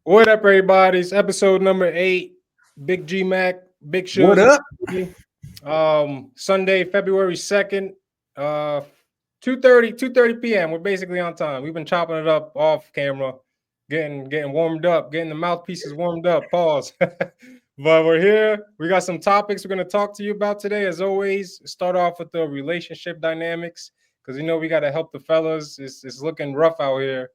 What up, everybody? It's episode number 8. Big Gmacc, Big What Shows. up? Sunday, February 2nd, 2:30 p.m. We're basically on time. We've been chopping it up off camera, getting warmed up, getting the mouthpieces warmed up. Pause. But we're here. We got some topics we're going to talk to you about today. As always, start off with the relationship dynamics because we got to help the fellas. It's looking rough out here.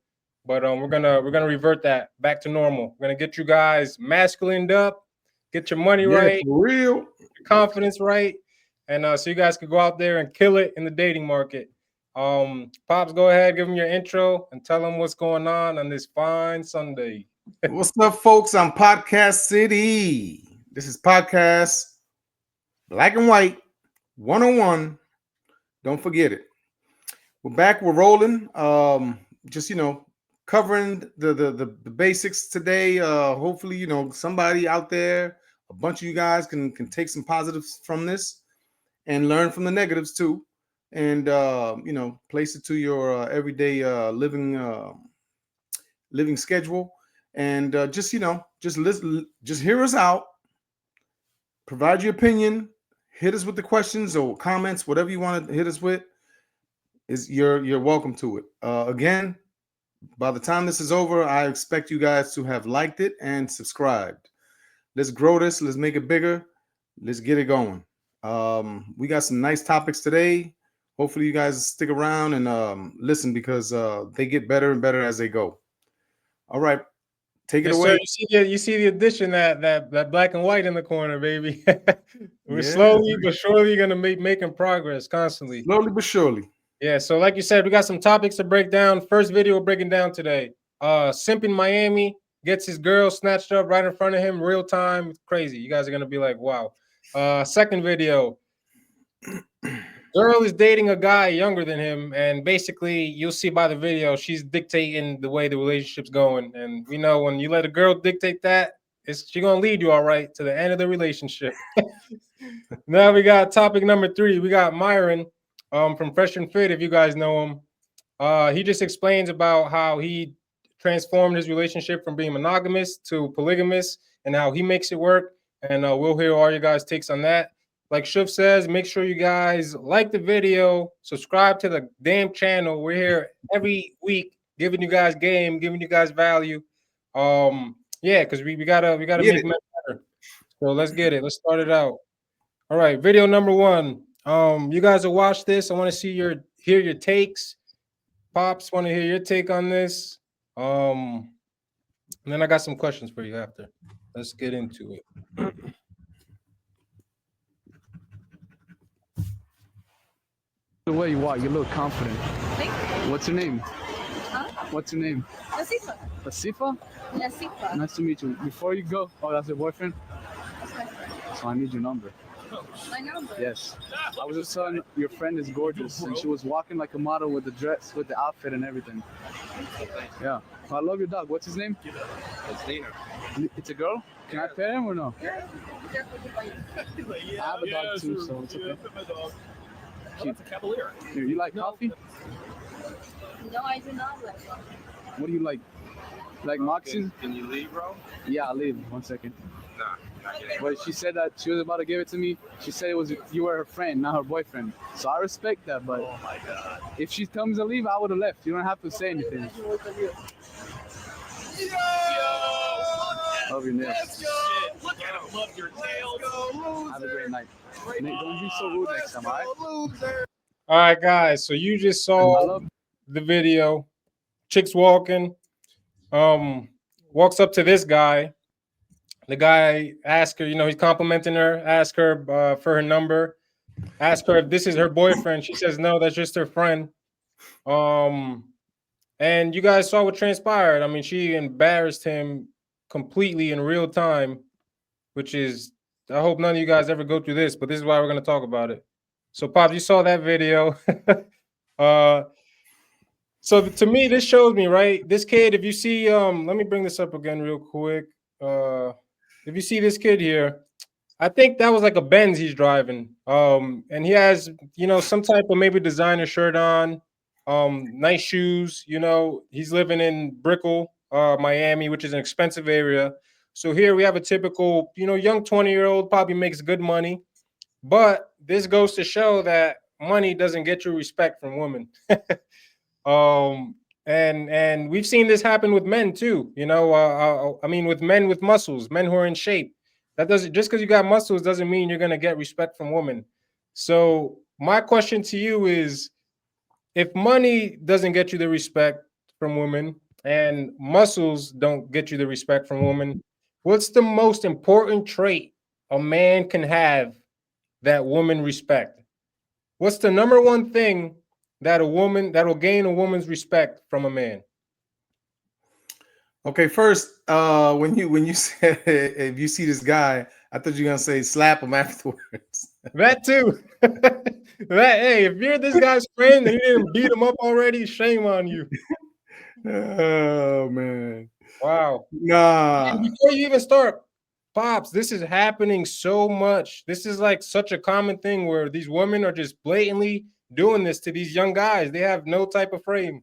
But we're gonna revert that back to normal. We're gonna get you guys masculined up, get your money Yeah, right, for real. your confidence right, and so you guys could go out there and kill it in the dating market. Pops, go ahead, give them your intro and tell them what's going on this fine Sunday. What's up, folks? I'm Podcast City. This is Podcast Black and White 101. Don't forget it. We're back. We're rolling. Just covering the basics today. Hopefully, somebody out there, a bunch of you guys can take some positives from this and learn from the negatives too, and place it to your everyday living schedule, and just listen, just hear us out, provide your opinion, hit us with the questions or comments, whatever you want to hit us with. You're welcome to it. Again, by the time this is over, I expect you guys to have liked it and subscribed. Let's grow this. Let's make it bigger. Let's get it going. We got some nice topics today. Hopefully, you guys stick around and listen because they get better and better as they go. All right, take it away. Sir, you see the addition that black and white in the corner, baby. We're Yeah. slowly but surely gonna making progress constantly. Slowly but surely. Yeah, so like you said, we got some topics to break down. First video we're breaking down today. Simp in Miami gets his girl snatched up right in front of him, real time. It's crazy. You guys are gonna be like, wow. Second video. Girl is dating a guy younger than him, and basically you'll see by the video she's dictating the way the relationship's going. And we know when you let a girl dictate that, she's gonna lead you all right to the end of the relationship. Now we got topic number 3. We got Myron from Fresh and Fit, if you guys know him. He just explains about how he transformed his relationship from being monogamous to polygamous and how he makes it work. And we'll hear all you guys' takes on that. Like Chuv says, make sure you guys like the video, subscribe to the damn channel. We're here every week giving you guys game, giving you guys value. Yeah, because we gotta make it better. So let's get it. Let's start it out. All right, video number 1. You guys will watch this. I want to hear your takes. Pops, want to hear your take on this. And then I got some questions for you after. Let's get into it. The way you walk, you look confident. Thank you. What's your name? Huh? What's your name? Nasifa. Asifa? Nasifa. Nice to meet you. Before you go, that's your boyfriend? That's my friend. So I need your number. My number. Yes. I was just telling your friend is gorgeous, and she was walking like a model with the dress, with the outfit and everything. Yeah. I love your dog. What's his name? It's Dana. It's a girl? Can I pet him or no? Yeah. I have a dog too, so it's okay. Cute. That's a Cavalier. Here, you like coffee? No, I do not like that. What do you like? Like Moxie? Can you leave, bro? Yeah, I'll leave. 1 second. Nah, not yet. But she said that she was about to give it to me. She said you were her friend, not her boyfriend. So I respect that, but Oh my God. if she comes to leave, I would have left. You don't have to say anything. Love your nails. Shit, look at him. Love your tail. Have a great night. Nate, don't be so rude next time, alright? All right, guys. So you just saw the video. Chick's walking. Walks up to this guy. The guy asks her, he's complimenting her, ask her for her number, ask her if this is her boyfriend. She says no, that's just her friend. And you guys saw what transpired. I mean, she embarrassed him completely in real time, which is, I hope none of you guys ever go through this, but this is why we're going to talk about it. So, Pop, you saw that video. So to me, this shows me, right? This kid, if you see, let me bring this up again real quick. If you see this kid here, I think that was like a Benz he's driving. And he has, some type of maybe designer shirt on, nice shoes. He's living in Brickell, Miami, which is an expensive area. So here we have a typical, young 20-year-old probably makes good money. But this goes to show that money doesn't get you respect from women. And we've seen this happen with men too. I mean, with men with muscles, men who are in shape. That doesn't just because you got muscles doesn't mean you're gonna get respect from women. So my question to you is, if money doesn't get you the respect from women and muscles don't get you the respect from women, what's the most important trait a man can have that women respect? What's the number one thing that will gain a woman's respect from a man? Okay, first, when you said if you see this guy, I thought you were gonna say slap him afterwards. That too. Hey, if you're this guy's friend and you didn't beat him up already, shame on you. Oh man. Wow. Nah. And before you even start, Pops, this is happening so much. This is like such a common thing where these women are just blatantly doing this to these young guys. They have no type of frame.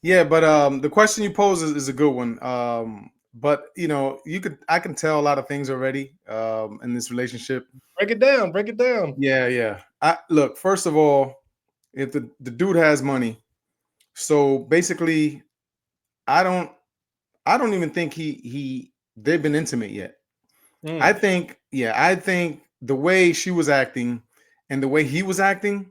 Yeah, but the question you pose is a good one. But I can tell a lot of things already in this relationship. Break it down. Break it down. Yeah. Look, first of all, if the dude has money, so basically, I don't even think they've been intimate yet. I think the way she was acting and the way he was acting,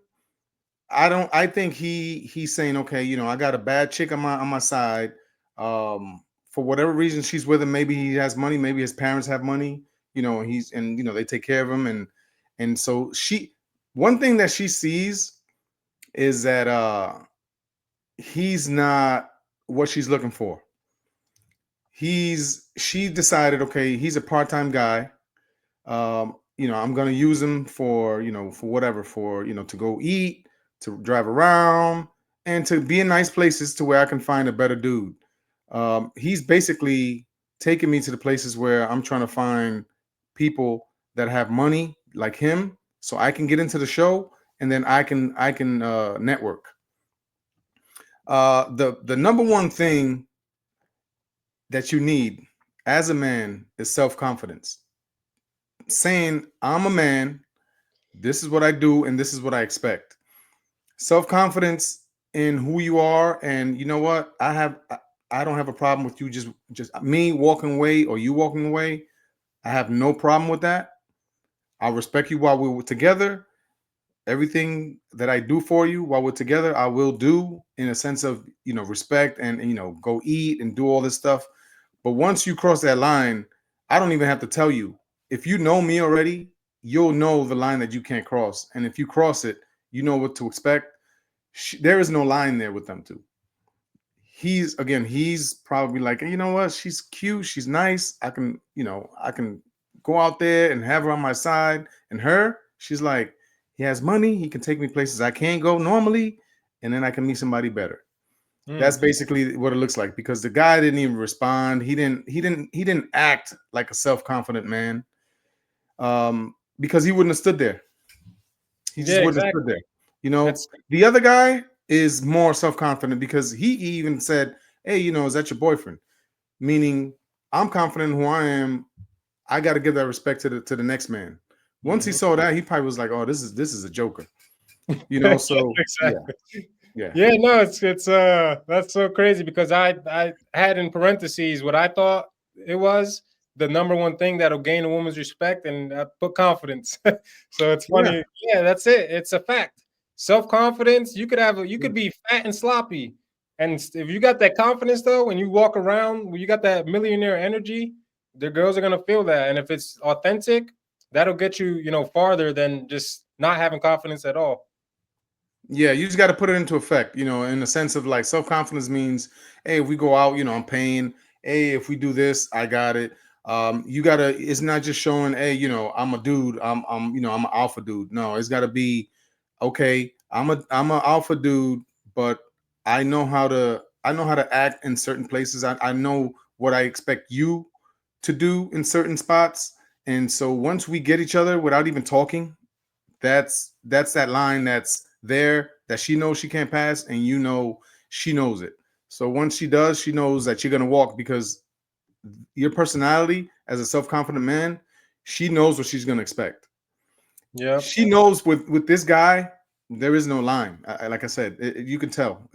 I think he's saying, okay, I got a bad chick on my side. For whatever reason she's with him, maybe he has money, maybe his parents have money, they take care of him, and so one thing that she sees is that he's not what she's looking for. She decided, okay, he's a part-time guy. I'm gonna use him for whatever, to go eat, to drive around, and to be in nice places to where I can find a better dude. He's basically taking me to the places where I'm trying to find people that have money like him, so I can get into the show, and then I can network. The number one thing that you need as a man is self-confidence. Saying, I'm a man, this is what I do, and this is what I expect. Self-confidence in who you are, and you know what? I don't have a problem with you just me walking away or you walking away. I have no problem with that. I respect you while we were together. Everything that I do for you while we're together, I will do in a sense of respect and go eat and do all this stuff. But once you cross that line, I don't even have to tell you. If you know me already, you'll know the line that you can't cross. And if you cross it, you know what to expect. There is no line there with them two. He's probably like, you know what? She's cute. She's nice. I can go out there and have her on my side. And she's like, he has money. He can take me places I can't go normally. And then I can meet somebody better. That's basically what it looks like, because the guy didn't even respond. He didn't act like a self-confident man. Because he wouldn't have stood there. He just wouldn't have stood there. The other guy is more self-confident because he even said, hey, is that your boyfriend? Meaning, I'm confident in who I am. I got to give that respect to the next man. Once he saw that, he probably was like, oh, this is a joker. So exactly. Yeah. No, it's that's so crazy, because I had in parentheses what I thought it was the number one thing that'll gain a woman's respect, and I put confidence. So it's funny. Yeah, that's it. It's a fact. Self-confidence. You could be fat and sloppy, and if you got that confidence though, when you walk around, when you got that millionaire energy, the girls are gonna feel that, and if it's authentic, that'll get you farther than just not having confidence at all. Yeah, you just got to put it into effect, in the sense of like self-confidence means, hey, if we go out, I'm paying. Hey, if we do this, I got it. It's not just showing, hey, I'm a dude, I'm an alpha dude. No, it's got to be, okay, I'm an alpha dude, but I know how to act in certain places. I know what I expect you to do in certain spots. And so once we get each other without even talking, that's that line that's there that she knows she can't pass, and she knows it. So once she does, she knows that you're gonna walk because your personality as a self-confident man, she knows what she's gonna expect. Yeah. She knows with this guy, there is no line. Like I said, you can tell.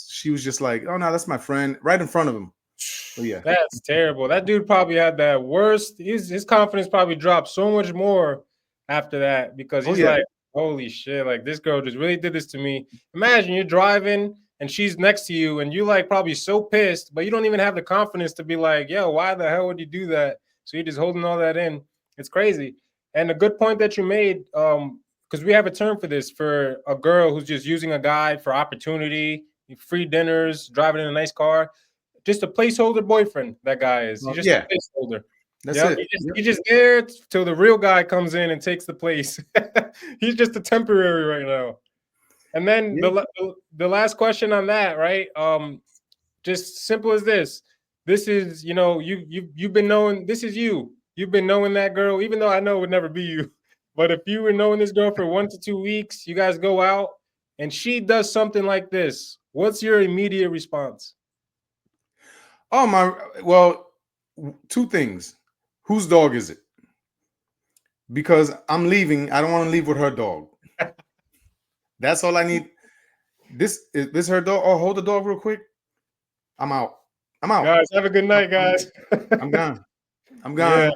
She was just like, oh no, that's my friend, right in front of him. But yeah, That's terrible. That dude probably had that worst. His confidence probably dropped so much more after that because he's like, holy shit, like this girl just really did this to me. Imagine you're driving and she's next to you and you like probably so pissed, but you don't even have the confidence to be like, yo, why the hell would you do that? So you're just holding all that in. It's crazy. And a good point that you made, because we have a term for this, for a girl who's just using a guy for opportunity, free dinners, driving in a nice car. Just a placeholder boyfriend, that guy is. He's just a placeholder. That's Yep. it. He's just there till the real guy comes in and takes the place. He's just a temporary right now. And then the last question on that, right? Just simple as this. This is, you've been knowing, this is you. You've been knowing that girl, even though I know it would never be you. But if you were knowing this girl for 1 to 2 weeks, you guys go out and she does something like this. What's your immediate response? Oh my, well, two things. Whose dog is it? Because I'm leaving. I don't want to leave with her dog. That's all I need. This is this her dog? Oh, hold the dog real quick. I'm out. Guys, have a good night, guys. I'm gone. I'm gone. Yeah.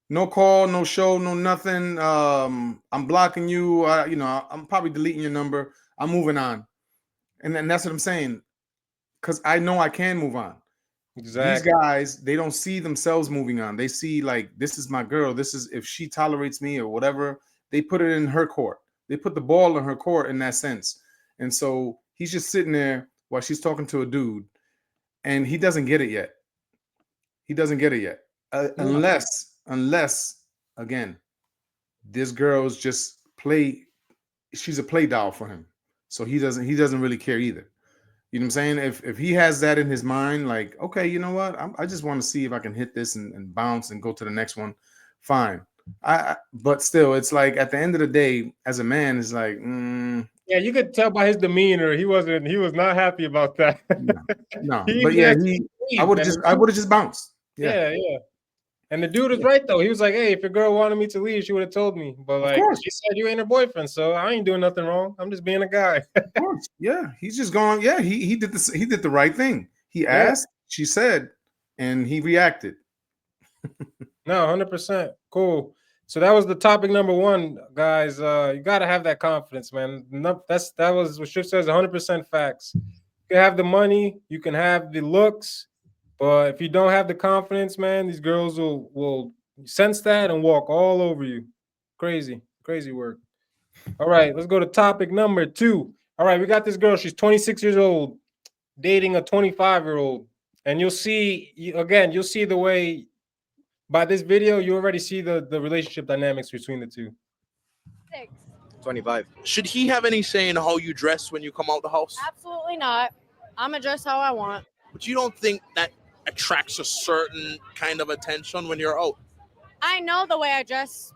No call, no show, no nothing. I'm blocking you. I'm probably deleting your number. I'm moving on. And then that's what I'm saying. Because I know I can move on. Exactly. These guys, they don't see themselves moving on. They see like, this is my girl. This is, if she tolerates me or whatever, they put it in her court. They put the ball in her court in that sense. And so he's just sitting there while she's talking to a dude, and he doesn't get it yet. He doesn't get it yet. Unless again, this girl's just she's a play doll for him. So he doesn't really care either. You know what I'm saying? If he has that in his mind, like, okay, you know what? I just want to see if I can hit this and bounce and go to the next one. Fine. But still, it's like at the end of the day, as a man, it's like, yeah, you could tell by his demeanor, he was not happy about that. No. But yeah, I would have just bounced. Yeah. And the dude was right though. He was like, "Hey, if your girl wanted me to leave, she would have told me." But like, she said, "You ain't her boyfriend, so I ain't doing nothing wrong. I'm just being a guy." Of course, yeah. He's just going. Yeah, he did this. He did the right thing. He asked, she said, and he reacted. No, 100%. Cool. So that was the topic number one, guys. You gotta have that confidence, man. That was what Chuv says. 100% facts. You can have the money, you can have the looks. But if you don't have the confidence, man, these girls will sense that and walk all over you. Crazy work. All right, let's go to topic number 2. All right, we got this girl. She's 26 years old, dating a 25-year-old. And you'll see the way, by this video, you already see the relationship dynamics between the two. 25. Should he have any say in how you dress when you come out the house? Absolutely not. I'm gonna dress how I want. But you don't think that attracts a certain kind of attention when you're out? I know the way I dress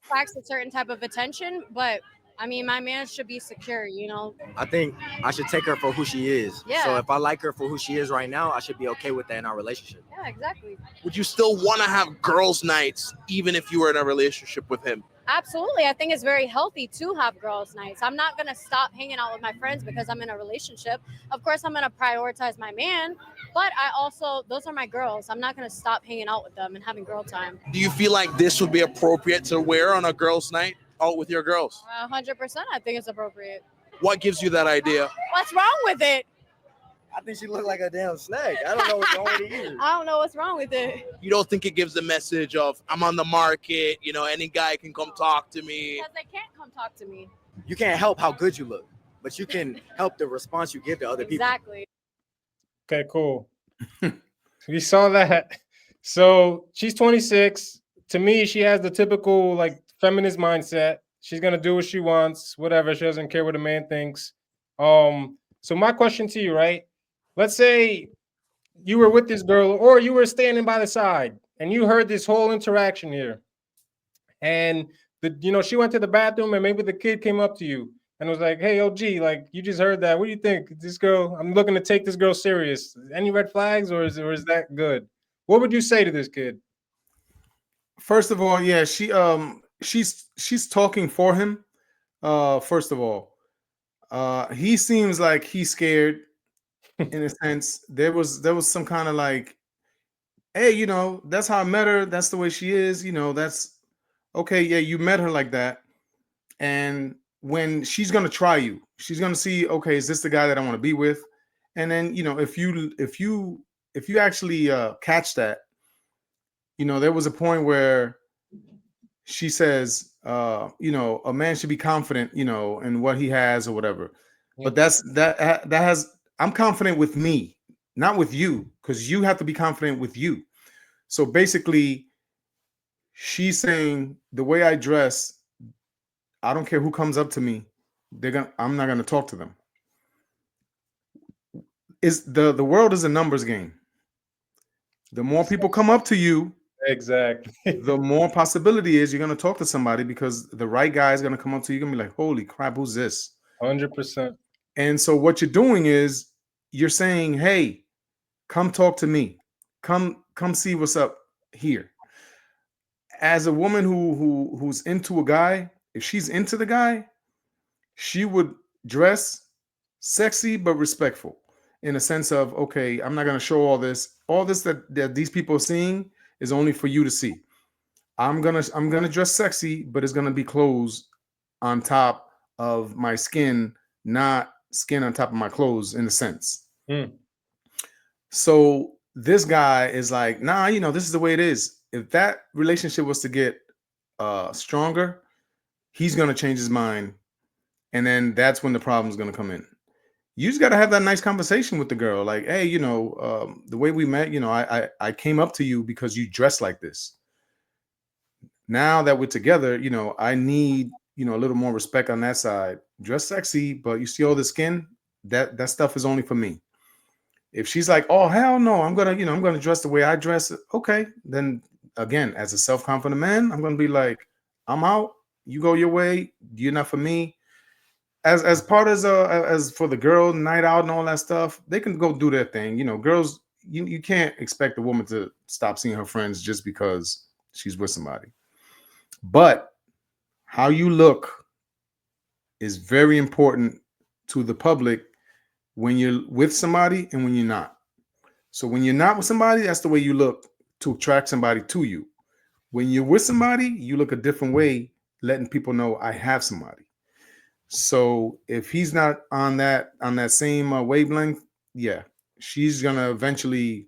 attracts a certain type of attention, but I mean, my man should be secure, you know? I think I should take her for who she is. Yeah. So if I like her for who she is right now, I should be okay with that in our relationship. Yeah, exactly. Would you still want to have girls' nights even if you were in a relationship with him? Absolutely. I think it's very healthy to have girls' nights. I'm not going to stop hanging out with my friends because I'm in a relationship. Of course, I'm going to prioritize my man, but those are my girls. I'm not going to stop hanging out with them and having girl time. Do you feel like this would be appropriate to wear on a girls' night out with your girls? 100%. I think it's appropriate. What gives you that idea? What's wrong with it? I think she looked like a damn snake. I don't know what's wrong with it either. I don't know what's wrong with it. You don't think it gives the message of, I'm on the market, any guy can come talk to me? Because they can't come talk to me. You can't help how good you look, but you can help the response you give to other people. Exactly. Okay, cool. We saw that. So she's 26. To me, she has the typical like feminist mindset. She's gonna do what she wants, whatever. She doesn't care what a man thinks. So my question to you, right? Let's say you were with this girl, or you were standing by the side, and you heard this whole interaction here, and she went to the bathroom, and maybe the kid came up to you, and was like, "Hey, OG, like you just heard that. What do you think? This girl, I'm looking to take this girl serious. Any red flags, or is that good? What would you say to this kid?" First of all, yeah, she's talking for him. First of all, he seems like he's scared in a sense. There was some kind of like, hey, that's how I met her. That's the way she is. That's okay. Yeah, you met her like that, and when she's gonna try you, she's gonna see, okay, is this the guy that I want to be with? And then if you actually catch that, there was a point where she says, a man should be confident, in what he has or whatever. But that has, I'm confident with me, not with you, because you have to be confident with you. So basically, she's saying the way I dress, I don't care who comes up to me, I'm not gonna talk to them. Is the world is a numbers game. The more people come up to you, Exactly. the more possibility is you're going to talk to somebody, because the right guy is going to come up to you and be like, holy crap, who's this? 100%. And so what you're doing is you're saying, hey, come talk to me. Come see what's up here. As a woman who's into a guy, if she's into the guy, she would dress sexy but respectful, in a sense of, okay, I'm not going to show all this that these people are seeing is only for you to see. I'm gonna dress sexy, but it's gonna be clothes on top of my skin, not skin on top of my clothes, in a sense. So this guy is like, nah, this is the way it is. If that relationship was to get stronger, he's gonna change his mind, and then that's when the problem's gonna come in. You just gotta have that nice conversation with the girl, like, hey, the way we met, I came up to you because you dress like this. Now that we're together, I need, a little more respect on that side. Dress sexy, but you see all the skin, that stuff is only for me. If she's like, oh, hell no, I'm gonna dress the way I dress. Okay. Then again, as a self-confident man, I'm gonna be like, I'm out. You go your way. You're not for me. As part as for the girl night out and all that stuff, they can go do their thing. Girls, you can't expect a woman to stop seeing her friends just because she's with somebody. But how you look is very important to the public when you're with somebody and when you're not. So when you're not with somebody, that's the way you look to attract somebody to you. When you're with somebody, you look a different way, letting people know I have somebody. So if he's not on that same wavelength, yeah, she's gonna eventually,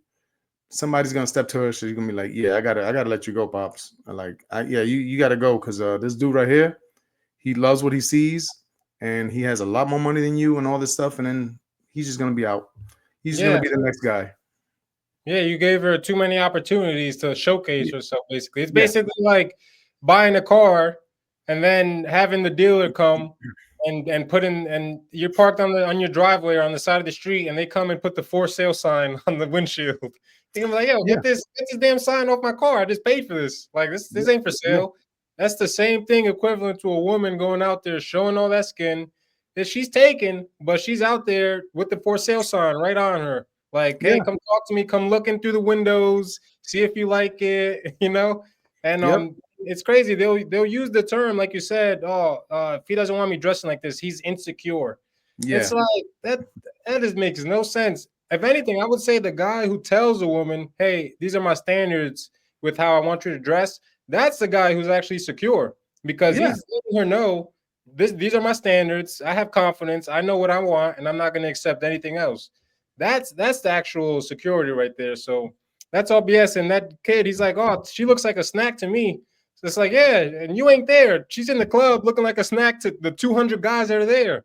somebody's gonna step to her. She's gonna be like, yeah, I gotta let you go, pops. You gotta go, because this dude right here, he loves what he sees, and he has a lot more money than you and all this stuff, and then he's just gonna be out. He's gonna be the next guy. Yeah, you gave her too many opportunities to showcase herself. Basically, it's basically like buying a car and then having the dealer come and put in, and you're parked on your driveway or on the side of the street, and they come and put the for sale sign on the windshield. You're like, yo, get this damn sign off my car. I just paid for this. Like this ain't for sale. That's the same thing equivalent to a woman going out there showing all that skin that she's taken, but she's out there with the for sale sign right on her. Like, hey, come talk to me. Come looking through the windows, see if you like it, And it's crazy. They'll use the term, like you said, if he doesn't want me dressing like this, he's insecure. Yeah. It's like that just makes no sense. If anything, I would say the guy who tells a woman, hey, these are my standards with how I want you to dress, that's the guy who's actually secure, because he's letting her know these are my standards. I have confidence. I know what I want, and I'm not going to accept anything else. That's the actual security right there. So that's all BS. And that kid, he's like, oh, she looks like a snack to me. So it's like, yeah, and you ain't there. She's in the club looking like a snack to the 200 guys that are there.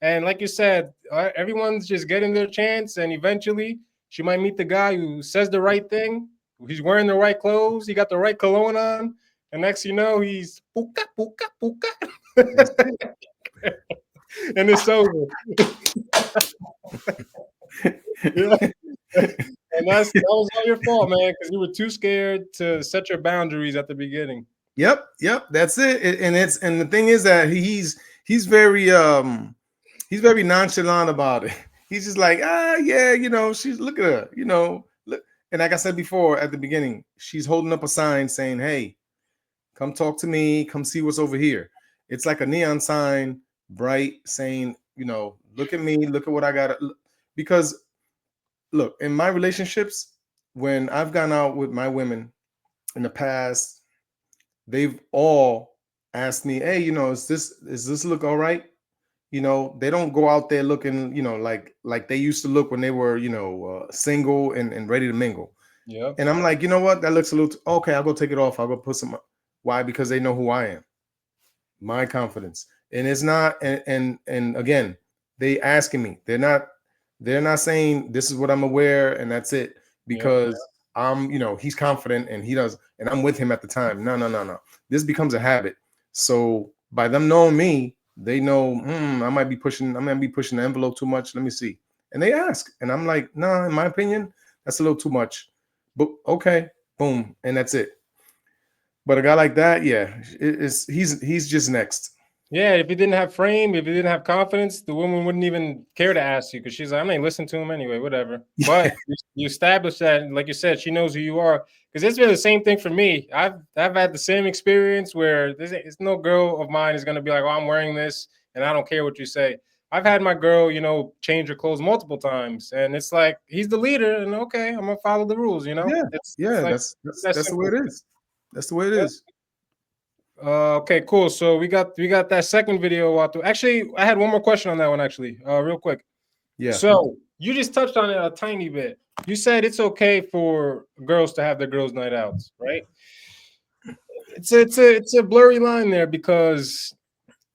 And like you said, everyone's just getting their chance, and eventually she might meet the guy who says the right thing. He's wearing the right clothes. He got the right cologne on. And next you know, he's puka, puka, puka. And it's over. And that was all your fault, man, because you were too scared to set your boundaries at the beginning. Yep, that's it. And the thing is that he's he's very nonchalant about it. He's just like, yeah, she's, look at her, look. And like I said before at the beginning, she's holding up a sign saying, hey, come talk to me, come see what's over here. It's like a neon sign, bright, saying, look at me, look at what I got. Because look, in my relationships, when I've gone out with my women in the past, they've all asked me, hey, is this look all right? They don't go out there looking, like they used to look when they were, single and ready to mingle. Yeah. And I'm like, you know what? That looks a little, okay, I'll go take it off. I'll go put some, why? Because they know who I am, my confidence. And it's not, and again, they asking me, they're not saying this is what I'm aware and that's it, because I'm, he's confident and he does, and I'm with him at the time. No. This becomes a habit. So by them knowing me, they know, I might be pushing the envelope too much. Let me see. And they ask, and I'm like, no, in my opinion, that's a little too much. But okay, boom, and that's it. But a guy like that, yeah, he's just next. Yeah, if he didn't have frame, if he didn't have confidence, the woman wouldn't even care to ask you because she's like, I'm not listening to him anyway, whatever. But you establish that, like you said, she knows who you are. Because it's been the same thing for me. I've had the same experience where there's no girl of mine is gonna be like, oh, I'm wearing this and I don't care what you say. I've had my girl, change her clothes multiple times, and it's like he's the leader, and okay, I'm gonna follow the rules. Yeah, it's like, that's the way it is. That's the way it is. Okay, cool. So we got that second video out there. Actually, I had one more question on that one. Actually, real quick. Yeah. So you just touched on it a tiny bit. You said it's okay for girls to have their girls' night outs, right? It's a blurry line there, because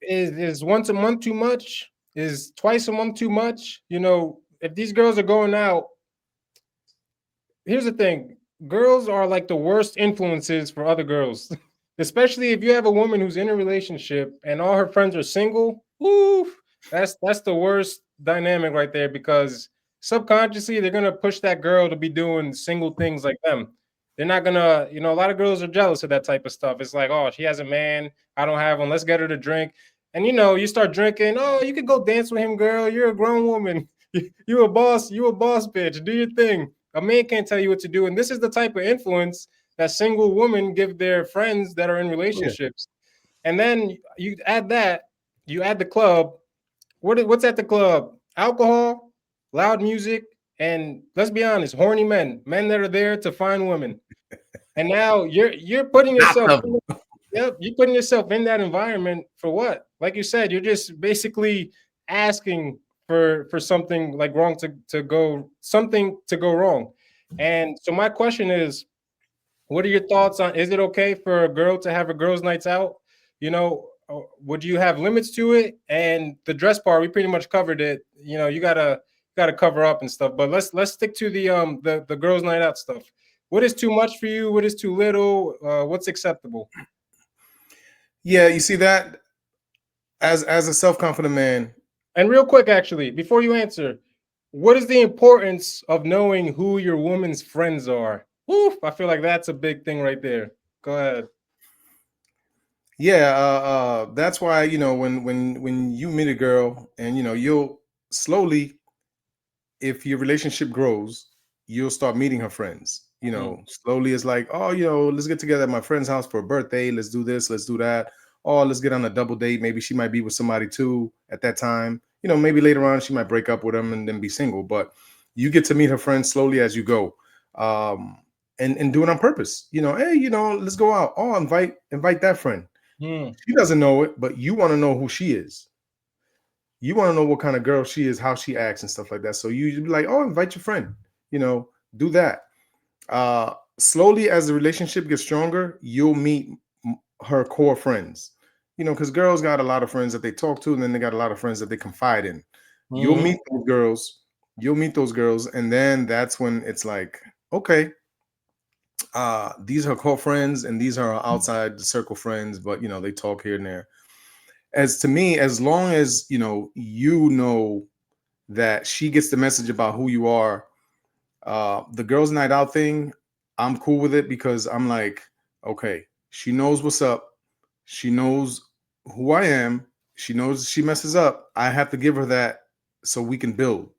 is once a month too much? Is twice a month too much? If these girls are going out, here's the thing: girls are like the worst influences for other girls. Especially if you have a woman who's in a relationship and all her friends are single. Oof, that's the worst dynamic right there, because subconsciously they're gonna push that girl to be doing single things like them. They're not gonna, a lot of girls are jealous of that type of stuff. It's like, oh, she has a man, I don't have one. Let's get her to drink. And you start drinking. Oh, you could go dance with him, girl. You're a grown woman. You a boss. You a boss, bitch. Do your thing. A man can't tell you what to do. And this is the type of influence that single women give their friends that are in relationships. And then you add the club. What's at the club? Alcohol, loud music, and let's be honest, horny men that are there to find women. And now you're putting yourself you're putting yourself in that environment for what? Like you said, you're just basically asking for something like wrong to go wrong. And so my question is, what are your thoughts on, is it okay for a girl to have a girls' nights out? Would you have limits to it? And the dress part, we pretty much covered it. You gotta cover up and stuff. But let's stick to the girls' night out stuff. What is too much for you? What is too little? What's acceptable? Yeah, you see that as a self-confident man. And real quick, actually, before you answer, what is the importance of knowing who your woman's friends are? Oof, I feel like that's a big thing right there. Go ahead. Yeah, that's why, when you meet a girl and you'll slowly, if your relationship grows, you'll start meeting her friends. Slowly it's like, oh, let's get together at my friend's house for a birthday. Let's do this, let's do that. Oh, let's get on a double date. Maybe she might be with somebody too at that time. Maybe later on she might break up with him and then be single. But you get to meet her friends slowly as you go. And do it on purpose. Hey, let's go out. Oh, invite that friend. She doesn't know it, but you want to know who she is. You want to know what kind of girl she is, how she acts and stuff like that. So you be like, oh, invite your friend, do that. Slowly as the relationship gets stronger, you'll meet her core friends, because girls got a lot of friends that they talk to, and then they got a lot of friends that they confide in. You'll meet those girls. And then that's when it's like, okay, these are core friends and these are outside the circle friends, but they talk here and there. As to me, as long as that she gets the message about who you are, the girls' night out thing, I'm cool with it, because I'm like, okay, she knows what's up, she knows who I am, She knows she messes up. I have to give her that so we can build.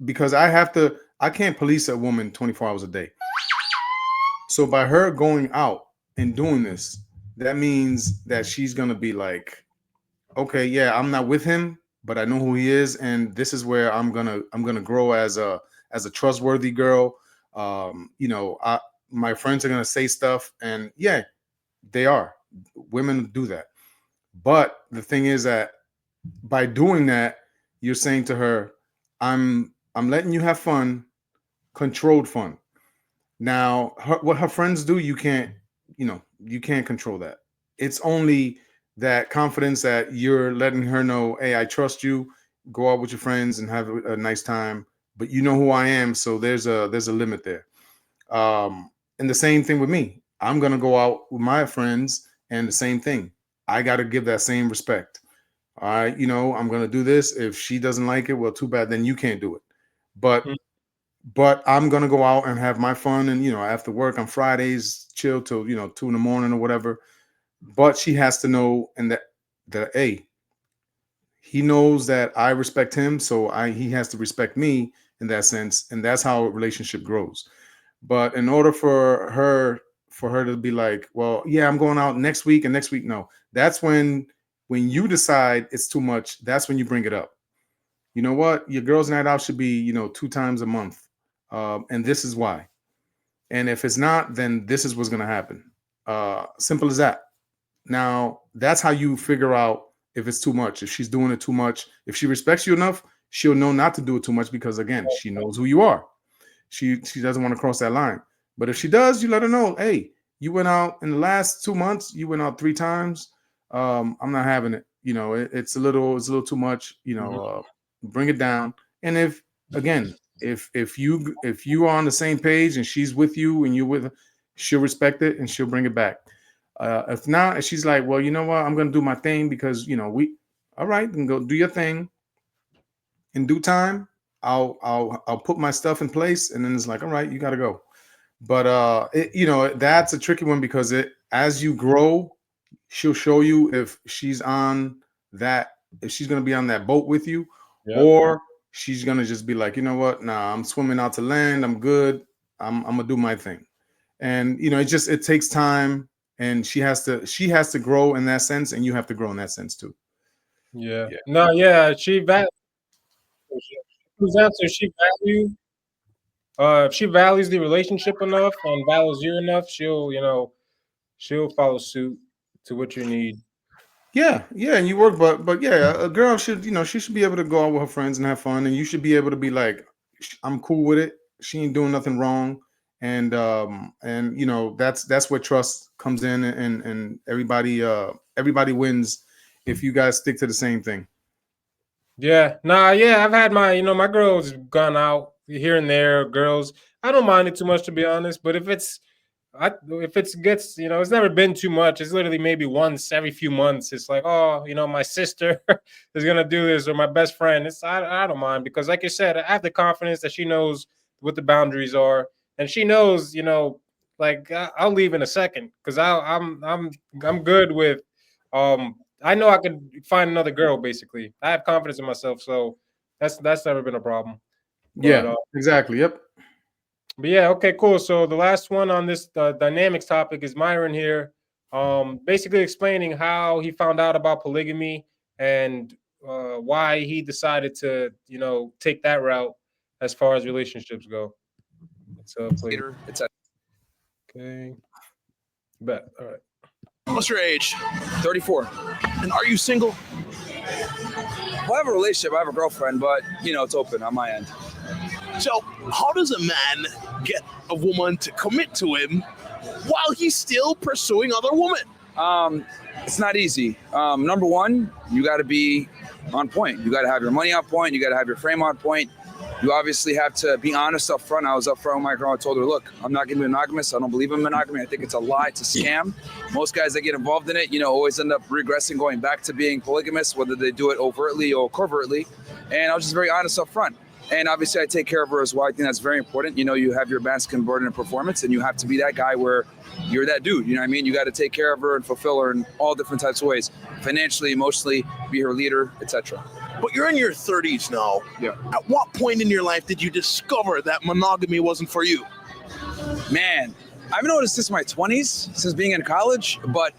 Because I can't police a woman 24 hours a day. So by her going out and doing this, that means that she's gonna be like, okay, yeah, I'm not with him, but I know who he is, and this is where I'm gonna grow as a trustworthy girl. My friends are gonna say stuff, and yeah, they are. Women do that. But the thing is that by doing that, you're saying to her, I'm letting you have fun, controlled fun. Now, what her friends do, you can't control that. It's only that confidence that you're letting her know, hey, I trust you. Go out with your friends and have a nice time. But you know who I am, so there's a limit there. And the same thing with me. I'm gonna go out with my friends, and the same thing. I got to give that same respect. All right, I'm gonna do this. If she doesn't like it, well, too bad. Then you can't do it. But I'm gonna go out and have my fun, and after work on Fridays, chill till 2 a.m. or whatever. But she has to know, and that hey, he knows that I respect him, so he has to respect me in that sense, and that's how a relationship grows. But in order for her to be like, well, yeah, I'm going out next week and next week, no, that's when you decide it's too much. That's when you bring it up. You know what? Your girls' night out should be 2 times a month, and this is why. And if it's not, then this is what's going to happen. Simple as that. Now, that's how you figure out if it's too much. If she's doing it too much, if she respects you enough, she'll know not to do it too much because, again, she knows who you are. She doesn't want to cross that line. But if she does, you let her know, hey, you went out in the last 2 months, you went out 3 times. I'm not having it. It's a little too much. Bring it down. And if you are on the same page and she's with you and you're with her, she'll respect it and she'll bring it back. If not, if she's like, well, you know what, I'm gonna do my thing because all right, then go do your thing. In due time, I'll put my stuff in place, and then it's like, all right, you gotta go. But that's a tricky one because as you grow, she'll show you if she's on that, if she's gonna be on that boat with you, or she's gonna just be like, you know what, nah, I'm swimming out to land, I'm good, I'm gonna do my thing. And it takes time, and she has to grow in that sense, and you have to grow in that sense too. Yeah. No, yeah, she values if she values the relationship enough and values you enough, she'll follow suit to what you need. Yeah, and you work, but yeah, a girl should, she should be able to go out with her friends and have fun, and you should be able to be like, I'm cool with it. She ain't doing nothing wrong, and that's where trust comes in, and everybody wins if you guys stick to the same thing. Yeah, I've had my girls gone out here and there. Girls, I don't mind it too much, to be honest. But if it gets, it's never been too much. It's literally maybe once every few months. It's like, oh, my sister is gonna do this, or my best friend. I don't mind because, like you said, I have the confidence that she knows what the boundaries are, and she knows, like I'll leave in a second because I'm good with I know I can find another girl. Basically, I have confidence in myself, so that's never been a problem. Yeah, exactly. Yep. But yeah, okay, cool. So the last one on this dynamics topic is Myron here, basically explaining how he found out about polygamy and why he decided to, take that route as far as relationships go. Later. Okay. Bet. All right. What's your age? 34. And are you single? Well, I have a relationship. I have a girlfriend, but it's open on my end. So, how does a man get a woman to commit to him while he's still pursuing other women? It's not easy. Number one, you got to be on point. You got to have your money on point. You got to have your frame on point. You obviously have to be honest up front. I was up front with my girl. I told her, look, I'm not going to be monogamous. I don't believe in monogamy. I think it's a lie. It's a scam. Most guys that get involved in it, always end up regressing, going back to being polygamous, whether they do it overtly or covertly. And I was just very honest up front. And obviously, I take care of her as well. I think that's very important. You know, you have your masculine burden and performance, and you have to be that guy where you're that dude. You know what I mean? You got to take care of her and fulfill her in all different types of ways, financially, emotionally, be her leader, etc. But you're in your 30s now. Yeah. At what point in your life did you discover that monogamy wasn't for you? Man, I've noticed this in my 20s since being in college, but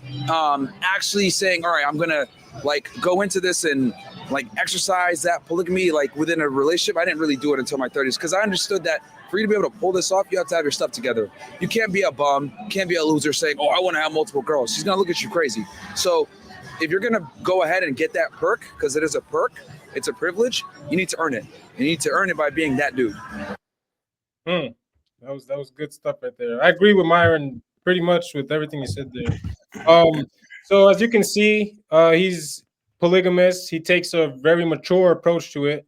actually saying, all right, I'm going to like go into this and like exercise that polygamy like within a relationship. I didn't really do it until my 30s because I understood that for you to be able to pull this off, you have to have your stuff together. You can't be a bum, can't be a loser saying, oh, I want to have multiple girls. She's going to look at you crazy. So if you're going to go ahead and get that perk, because it is a perk, it's a privilege, you need to earn it. You need to earn it by being that dude. That was good stuff right there. I agree with Myron pretty much with everything you said there. So as you can see, he's polygamous. He takes a very mature approach to it.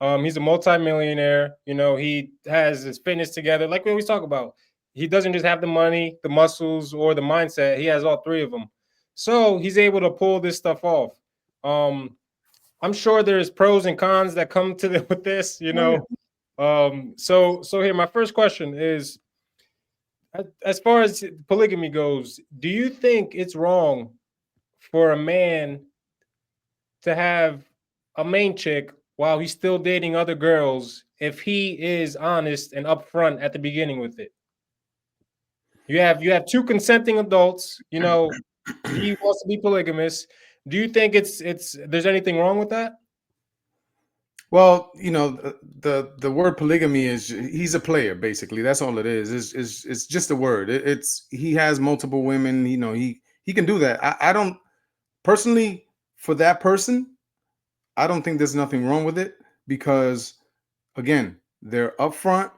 He's a multimillionaire. You know, he has his fitness together. Like we always talk about, he doesn't just have the money, the muscles, or the mindset. He has all three of them. So he's able to pull this stuff off. I'm sure there's pros and cons that come to with this, you know. So here, my first question is, as far as polygamy goes, do you think it's wrong for a man to have a main chick while he's still dating other girls if he is honest and upfront at the beginning with it? You have two consenting adults, you know, he wants to be polygamous. Do you think there's anything wrong with that? Well, you know, the word polygamy is he's a player, basically. That's all it is. It's just a word. It's he has multiple women, you know, he can do that. I don't personally, for that person, I don't think there's nothing wrong with it because again, they're upfront.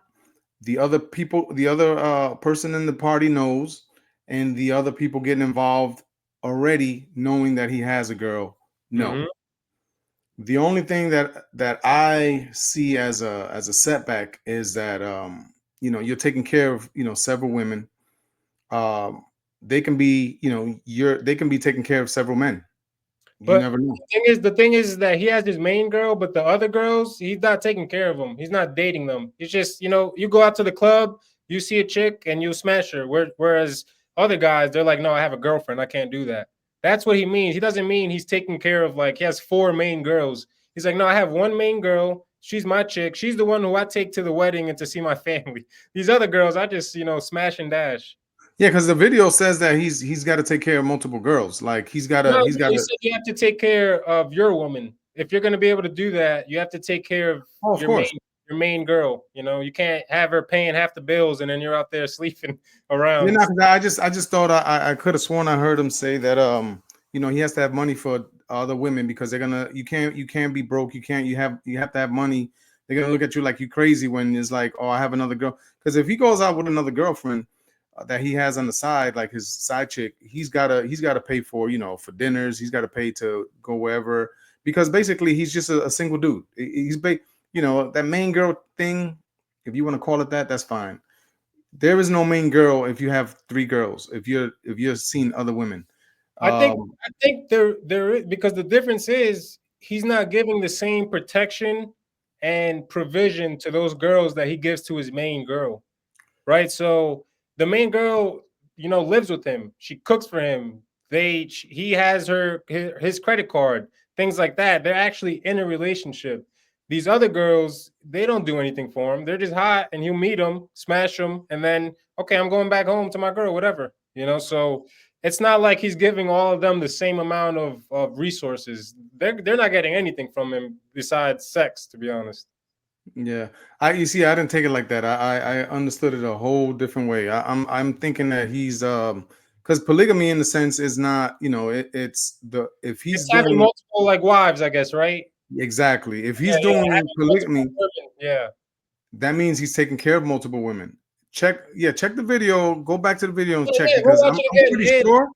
The other people, the other person in the party knows, and the other people getting involved already knowing that he has a girl. No. Mhm. The only thing that I see as a setback is that you know, you're taking care of, you know, several women. They can be, you know, they can be taking care of several men. You But never know. the thing is that he has his main girl, but the other girls, he's not taking care of them. He's not dating them. It's just, you know, you go out to the club, you see a chick, and you smash her. Whereas other guys, they're like, no, I have a girlfriend. I can't do that. That's what he means. He doesn't mean he's taking care of, like, he has 4 main girls. He's like, no, I have one main girl. She's my chick. She's the one who I take to the wedding and to see my family. These other girls, I just, you know, smash and dash. Yeah, because the video says that he's got to take care of multiple girls. Like he's got No, to you said you have to take care of your woman. If you're going to be able to do that, you have to take care of of your course. main girl. You know, you can't have her paying half the bills and then you're out there sleeping around. You know, 'cause I just thought I could have sworn I heard him say that you know, he has to have money for other women because they're gonna you can't be broke. You have to have money. They're gonna look at you like you crazy when it's like, oh, I have another girl. Because if he goes out with another girlfriend that he has on the side, like his side chick, he's gotta pay for, you know, for dinners. He's got to pay to go wherever because basically he's just a single dude. You know, that main girl thing, if you want to call it that, that's fine. There is no main girl if you have 3 girls. If you're seeing other women, I think there is, because the difference is he's not giving the same protection and provision to those girls that he gives to his main girl, right? So the main girl, you know, lives with him. She cooks for him. He has his credit card, things like that. They're actually in a relationship. These other girls, they don't do anything for him. They're just hot, and he'll meet them, smash them, and then okay, I'm going back home to my girl, whatever, you know. So it's not like he's giving all of them the same amount of resources. They're not getting anything from him besides sex, to be honest. yeah. You see, I didn't take it like that. I understood it a whole different way. I'm thinking that he's because polygamy in the sense is not, you know, it's the if he's It's having doing multiple like wives, I guess, right? exactly if he's Yeah, doing having polygamy, multiple women, yeah. that means he's taking care of multiple women. Check the video. Go back to the video and Yeah, check yeah, go because watch I'm it pretty again. sure.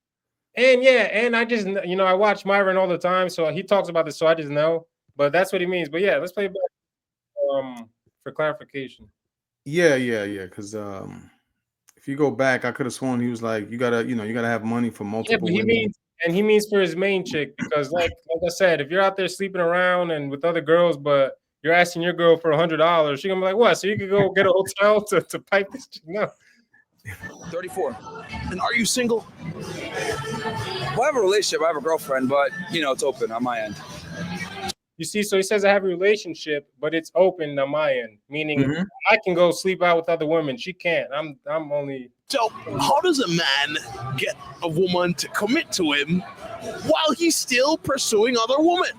And yeah, and I just, you know, I watch Myron all the time, so he talks about this, so I just know. But that's what he means. But yeah, let's play back for clarification. Yeah. Because if you go back, I could have sworn he was like, you gotta have money for Yeah, multiple but women. he means for his main chick because like I said, if you're out there sleeping around and with other girls, but you're asking your girl for $100, she's gonna be like, what? So you could go get a hotel to pipe this? No. 34. And are you single? Well, I have a relationship. I have a girlfriend, but it's open on my end. You see, so he says I have a relationship, but it's open on my end, meaning Mhm. I can go sleep out with other women. She can't. I'm only. So, how does a man get a woman to commit to him while he's still pursuing other women?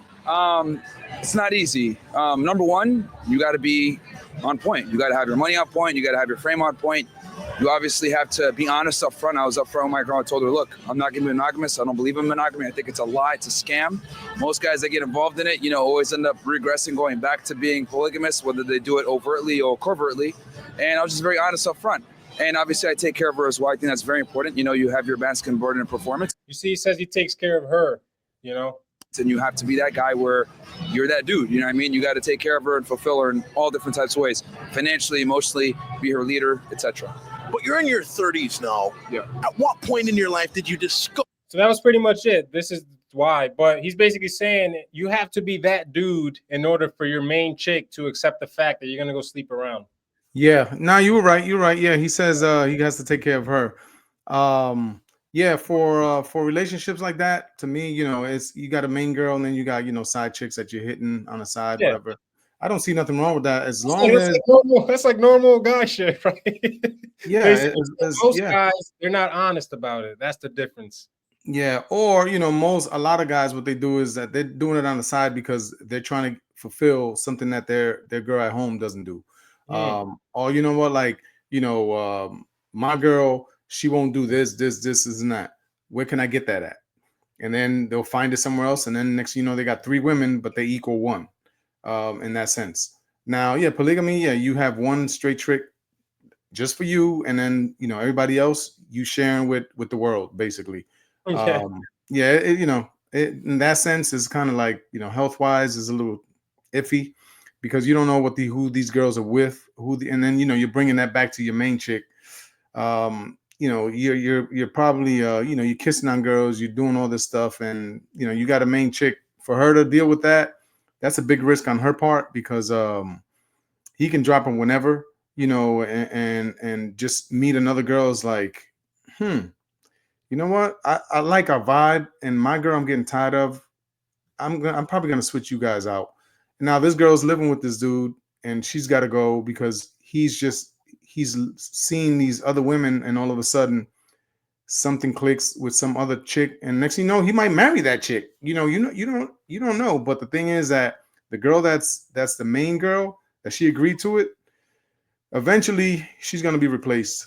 It's not easy. Number one, you got to be on point. You got to have your money on point. You got to have your frame on point. You obviously have to be honest up front. I was up front with my girl. I told her, look, I'm not going to be monogamous. I don't believe in monogamy. I think it's a lie. It's a scam. Most guys that get involved in it, always end up regressing, going back to being polygamous, whether they do it overtly or covertly. And I was just very honest up front. And obviously, I take care of her as well. I think that's very important. You have your masculine burden and performance. You see, he says he takes care of her, And you have to be that guy where you're that dude. You know what I mean? You got to take care of her and fulfill her in all different types of ways. Financially, emotionally, be her leader, etc. But you're in your 30s now. Yeah. At what point in your life did you discover? So that was pretty much it. This is why. But he's basically saying you have to be that dude in order for your main chick to accept the fact that you're going to go sleep around. Yeah, no, you were right. You're right. Yeah, he says he has to take care of her. Yeah, for relationships like that, to me, it's you got a main girl and then you got side chicks that you're hitting on the side, Yeah. whatever. I don't see nothing wrong with that as long That's as like normal, that's like normal guy shit, right? yeah, Basically, most yeah, guys, they're not honest about it. That's the difference. yeah. Or a lot of guys, what they do is that they're doing it on the side because they're trying to fulfill something that their girl at home doesn't do. Or you know what, like my girl, she won't do this, and that. Where can I get that at? And then they'll find it somewhere else, and then next they got 3 women, but they equal 1. In that sense. Now, yeah, polygamy, yeah, you have one straight trick just for you, and then everybody else you sharing with the world, basically. Okay. Yeah, in that sense is kind of like health wise is a little iffy because you don't know who these girls are with, and then you're bringing that back to your main chick. You're probably you're kissing on girls, you're doing all this stuff, and you got a main chick. For her to deal with that, that's a big risk on her part because he can drop him whenever, and just meet another girl is like, you know what? I like our vibe, and my girl I'm getting tired of. I'm probably gonna switch you guys out. Now this girl's living with this dude, and she's got to go because he's seeing these other women, and all of a sudden something clicks with some other chick, and next thing you know, he might marry that chick. You don't know. But the thing is that the girl that's the main girl that she agreed to it, eventually she's gonna be replaced.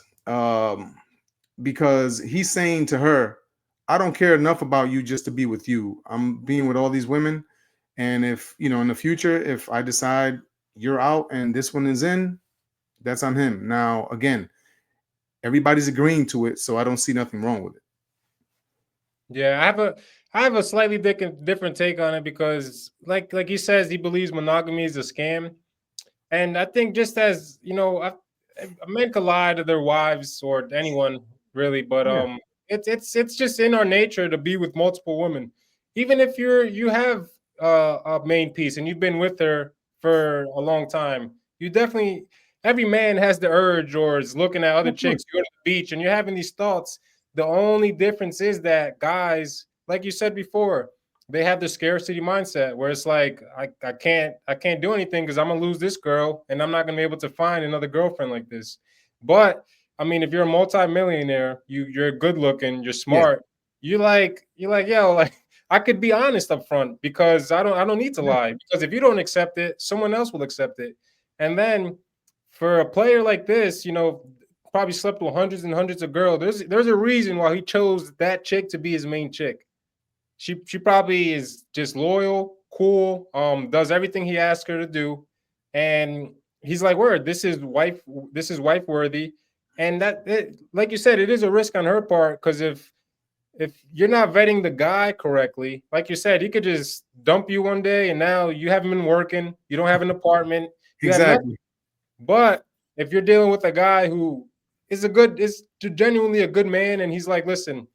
Because he's saying to her, I don't care enough about you just to be with you. I'm being with all these women. And if, in the future, if I decide you're out and this one is in, that's on him. Now, again, everybody's agreeing to it, so I don't see nothing wrong with it. Yeah, I have a slightly different take on it because, like he says, he believes monogamy is a scam, and I think just as men can lie to their wives or anyone really, but it's just in our nature to be with multiple women, even if you have a main piece and you've been with her for a long time. You definitely. Every man has the urge or is looking at other chicks. You go to the beach and you're having these thoughts. The only difference is that guys, like you said before, they have the scarcity mindset where it's like, I can't do anything because I'm gonna lose this girl and I'm not gonna be able to find another girlfriend like this. But I mean, if you're a multimillionaire, you're good looking, you're smart, you're like, yo, like I could be honest up front because I don't need to lie. Because if you don't accept it, someone else will accept it. And then for a player like this, probably slept with hundreds and hundreds of girls. There's a reason why he chose that chick to be his main chick. She probably is just loyal, cool, does everything he asks her to do, and he's like, "Word, this is wife worthy." And like you said, it is a risk on her part because if you're not vetting the guy correctly, like you said, he could just dump you one day, and now you haven't been working, you don't have an apartment, Exactly. But if you're dealing with a guy who is genuinely a good man, and he's like, listen,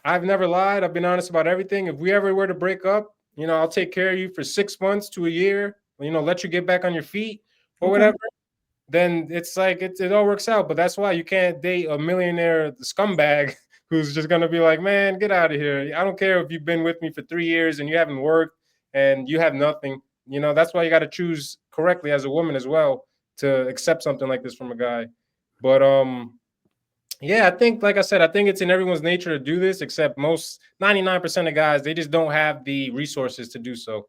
I've never lied. I've been honest about everything. If we ever were to break up, I'll take care of you for 6 months to a year. let you get back on your feet or Okay. whatever, then it's like it all works out. But that's why you can't date a millionaire scumbag who's just gonna be like, man, get out of here. I don't care if you've been with me for 3 years and you haven't worked and you have nothing. That's why you got to choose correctly as a woman as well to accept something like this from a guy. But yeah, I think, like I said, I think it's in everyone's nature to do this, except most 99% of guys, they just don't have the resources to do so.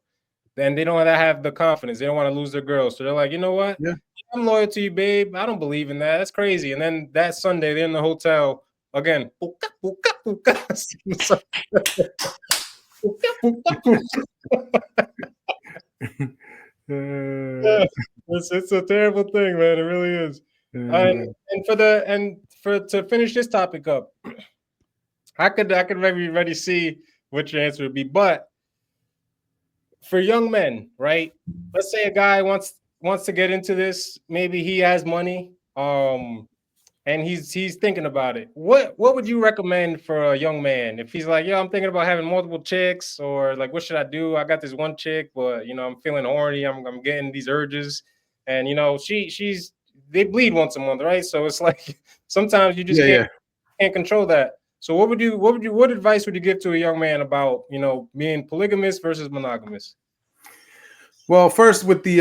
And they don't have the confidence. They don't want to lose their girls. So they're like, you know what? Yeah. I'm loyal to you, babe. I don't believe in that. That's crazy. And then that Sunday, they're in the hotel again. Puka, puka, puka. Puka, puka, puka. Yeah, it's a terrible thing, man. It really is. And to finish this topic up, I could maybe already see what your answer would be. But for young men, right? Let's say a guy wants to get into this. Maybe he has money, and he's thinking about it. What would you recommend for a young man if he's like, yo, I'm thinking about having multiple chicks, or like, what should I do? I got this one chick, but I'm feeling horny. I'm getting these urges, and they bleed once a month, right? So it's like sometimes you just can't control that. So what advice would you give to a young man about being polygamous versus monogamous? Well, first with the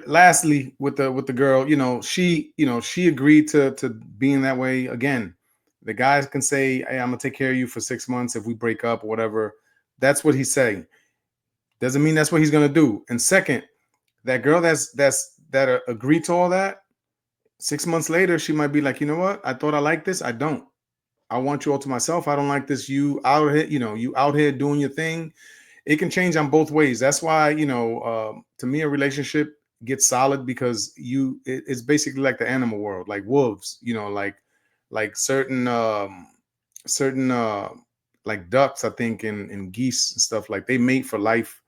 lastly with the girl, she agreed to being that way. Again, the guys can say, hey, I'm gonna take care of you for 6 months if we break up or whatever. That's what he's saying. Doesn't mean that's what he's gonna do. And second, that girl that agreed to all that, 6 months later, she might be like, you know what? I thought I liked this. I don't. I want you all to myself. I don't like this. You out here, you out here doing your thing. It can change on both ways. That's why, to me, a relationship gets solid because it's basically like the animal world, like wolves, like certain like ducks, I think, and geese and stuff, like they mate for life.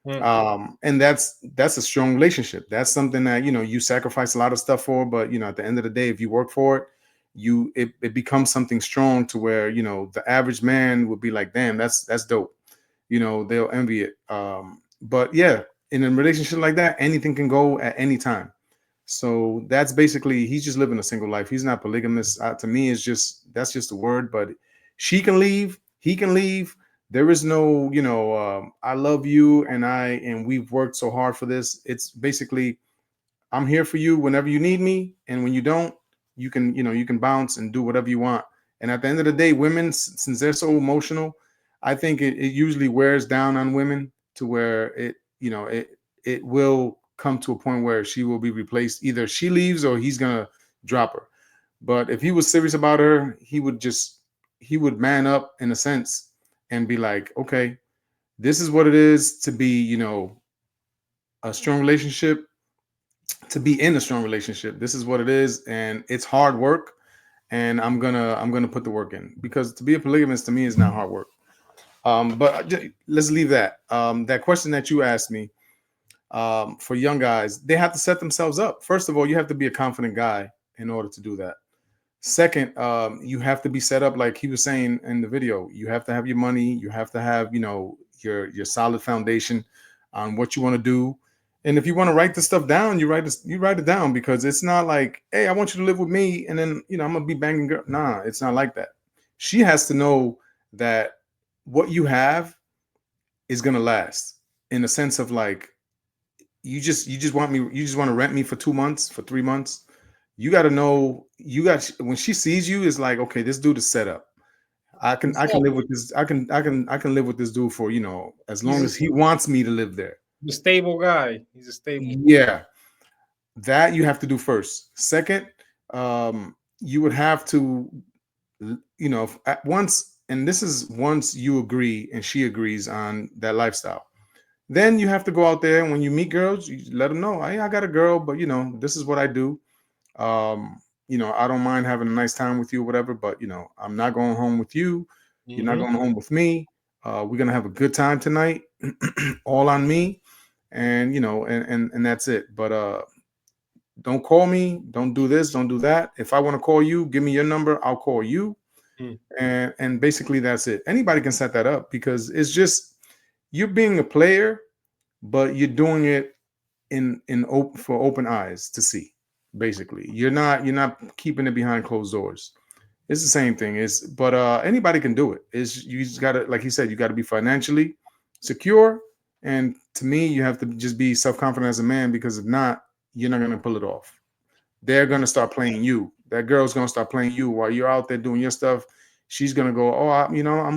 And that's a strong relationship. That's something that, you sacrifice a lot of stuff for, but, at the end of the day, if you work for it, it becomes something strong to where, the average man would be like, damn, that's dope. They'll envy it. But yeah, in a relationship like that, anything can go at any time. So that's basically, he's just living a single life. He's not polygamous. To me, that's just a word, but she can leave. He can leave. There is no, I love you and we've worked so hard for this. It's basically, I'm here for you whenever you need me. And when you don't, you can bounce and do whatever you want. And at the end of the day, women, since they're so emotional, I think it usually wears down on women to where it will come to a point where she will be replaced. Either she leaves or he's gonna drop her. But if he was serious about her, he would man up in a sense and be like, okay, this is what it is to be, a strong relationship, to be in a strong relationship. This is what it is, and it's hard work. And I'm gonna put the work in, because to be a polygamist to me is not hard work. But let's leave that. That question that you asked me, for young guys, they have to set themselves up. First of all, you have to be a confident guy in order to do that. Second, you have to be set up like he was saying in the video. You have to have your money. You have to have, your solid foundation on what you want to do. And if you want to write the stuff down, you write it down, because it's not like, hey, I want you to live with me, and then I'm gonna be banging girl. Nah, it's not like that. She has to know that what you have is gonna last, in the sense of like, you just want to rent me for 2 months, for 3 months. You got to know, when she sees you, it's like, okay, this dude is set up. I can live with this. I can live with this dude for, as long as he wants me to live there. The stable guy. He's a stable. Yeah. That you have to do first. Second, you would have to, at once, and this is once you agree and she agrees on that lifestyle, then you have to go out there, and when you meet girls, you let them know, I got a girl, but this is what I do. I don't mind having a nice time with you, whatever, but I'm not going home with you. You're not going home with me. We're gonna have a good time tonight, all on me, and and that's it. But don't call me, don't do this, don't do that. If I want to call you, give me your number, I'll call you. And basically that's it. Anybody can set that up, because it's just, you're being a player, but you're doing it for open eyes to see. Basically, you're not keeping it behind closed doors. It's the same thing. But anybody can do it. You just gotta, like he said, you gotta be financially secure. And to me, you have to just be self-confident as a man, because if not, you're not gonna pull it off. They're gonna start playing you. That girl's gonna start playing you while you're out there doing your stuff. She's gonna go, oh, I'm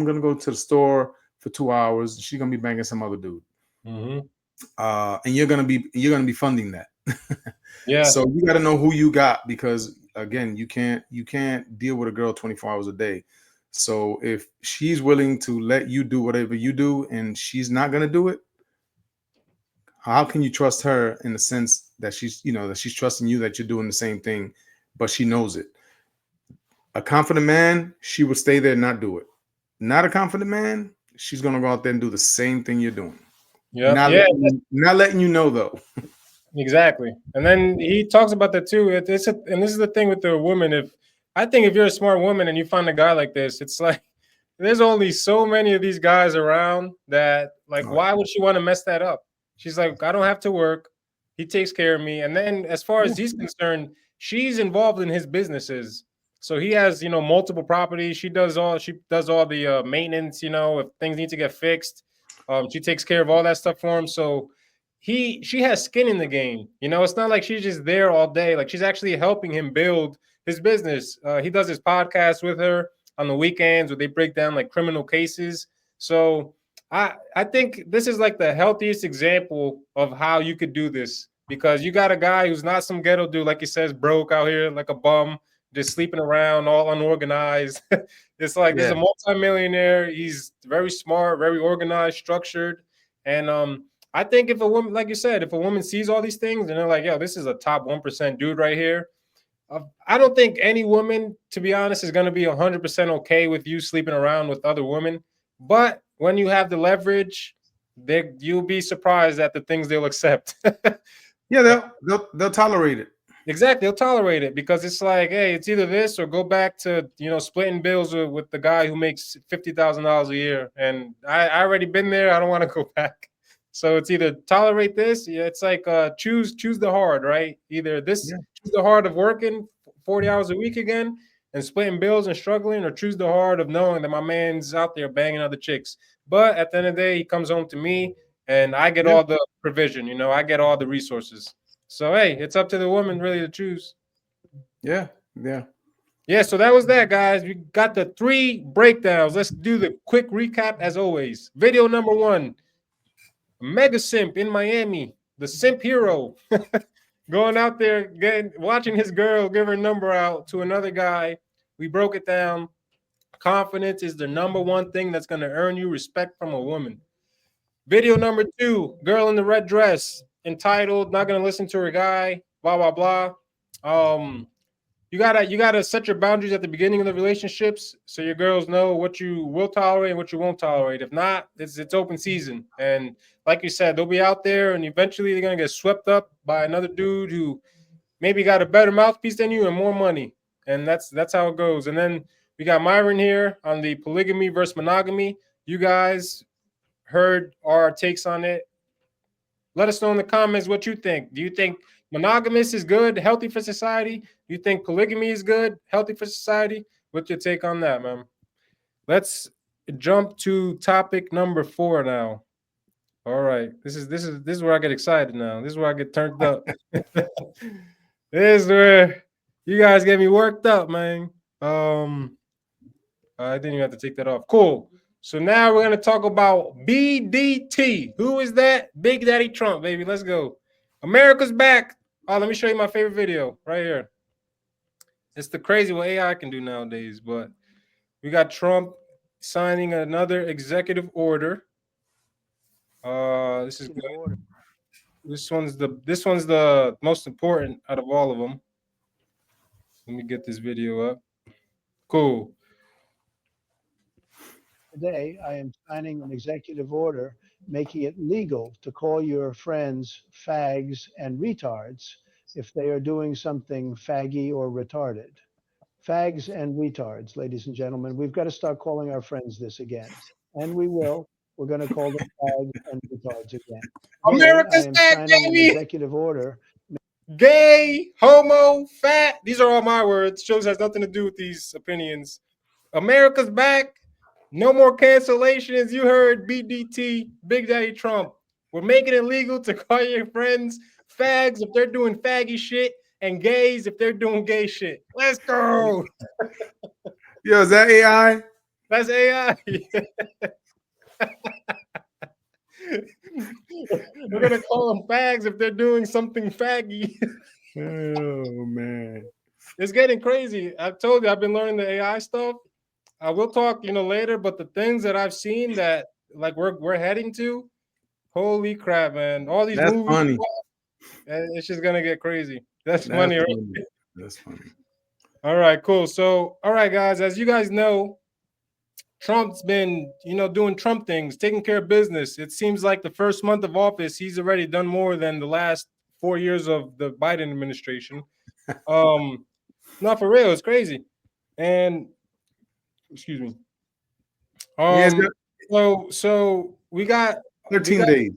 gonna go to the store for 2 hours. She's gonna be banging some other dude. Mm-hmm. And you're gonna be funding that. Yeah. So you got to know who you got, because again, you can't deal with a girl 24 hours a day. So if she's willing to let you do whatever you do and she's not gonna do it, how can you trust her in the sense that she's trusting you, that you're doing the same thing, but she knows it? A confident man, she would stay there and not do it. Not a confident man, she's gonna go out there and do the same thing you're doing. Yeah. Not letting you know though. Exactly. And then he talks about that too. And this is the thing with the woman. I think if you're a smart woman and you find a guy like this, it's like there's only so many of these guys around that, like, why would she want to mess that up? She's like, I don't have to work. He takes care of me. And then as far as he's concerned, she's involved in his businesses. So he has, multiple properties. She does all the maintenance, if things need to get fixed. She takes care of all that stuff for him. So she has skin in the game. It's not like she's just there all day. Like, she's actually helping him build his business. He does his podcast with her on the weekends where they break down like criminal cases. So I think this is like the healthiest example of how you could do this, because you got a guy who's not some ghetto dude, like he says, broke out here like a bum, just sleeping around, all unorganized. It's like This is a multimillionaire. He's very smart, very organized, structured. And I think if a woman, like you said, if a woman sees all these things and they're like, yo, this is a top 1% dude right here, I don't think any woman, to be honest, is going to be 100% okay with you sleeping around with other women. But when you have the leverage, you'll be surprised at the things they'll accept. Yeah, they'll tolerate it. Exactly, they'll tolerate it, because it's like, hey, it's either this or go back to splitting bills with the guy who makes $50,000 a year. And I already been there. I don't want to go back. So it's either tolerate this. Yeah, it's like choose the hard, right? Either this, choose the hard of working 40 hours a week again and splitting bills and struggling, or choose the hard of knowing that my man's out there banging other chicks. But at the end of the day, he comes home to me and I get all the provision, I get all the resources. So, hey, it's up to the woman really to choose. Yeah. So that was that, guys. We got the 3 breakdowns. Let's do the quick recap as always. Video number 1. Mega simp in Miami, the simp hero, going out there watching his girl give her number out to another guy. We broke it down. Confidence is the number 1 thing that's going to earn you respect from a woman. Video number 2, girl in the red dress, entitled, not going to listen to her guy, blah blah blah. You gotta set your boundaries at the beginning of the relationships, so your girls know what you will tolerate and what you won't tolerate. If not, it's open season. And like you said, they'll be out there, and eventually they're gonna get swept up by another dude who maybe got a better mouthpiece than you and more money. And that's how it goes. And then we got Myron here on the polygamy versus monogamy. You guys heard our takes on it. Let us know in the comments what you think. Do you think monogamous is good, healthy for society? Do you think polygamy is good, healthy for society? What's your take on that, man? Let's jump to topic number 4 now. All right, this is where I get excited now. This is where I get turned up. This is where you guys get me worked up, man. I didn't even have to take that off. Cool. So now we're going to talk about BDT. Who is that? Big Daddy Trump, baby. Let's go. America's back. Oh, let me show you my favorite video right here. It's the crazy what AI can do nowadays, but we got Trump signing another executive order. This is good. This one's the most important out of all of them. Let me get this video up. Cool. Today, I am signing an executive order making it legal to call your friends fags and retards if they are doing something faggy or retarded. Fags and retards, ladies and gentlemen. We've got to start calling our friends this again. And we will. we're going to call them fags and retards again. America's I am back, signing an baby. executive order. Gay, homo, fat. These are all my words. Shows has nothing to do with these opinions. America's back. No more cancellations. You heard BDT, Big Daddy Trump. We're making it legal to call your friends fags if they're doing faggy shit and gays if they're doing gay shit. Let's go. Yo, is that AI? That's AI. We're gonna call them fags if they're doing something faggy. Oh man, It's getting crazy. I told you I've been learning the AI stuff. I will talk, later. But the things that I've seen that like we're heading to, holy crap, man! All these that's movies, funny. it's just gonna get crazy. That's That's funny, right? funny. That's funny. All right, cool. So, all right, guys, as you guys know, Trump's been, doing Trump things, taking care of business. It seems like the first month of office, he's already done more than the last 4 years of the Biden administration. Not for real, it's crazy. And excuse me. Yes, So we got 13 days.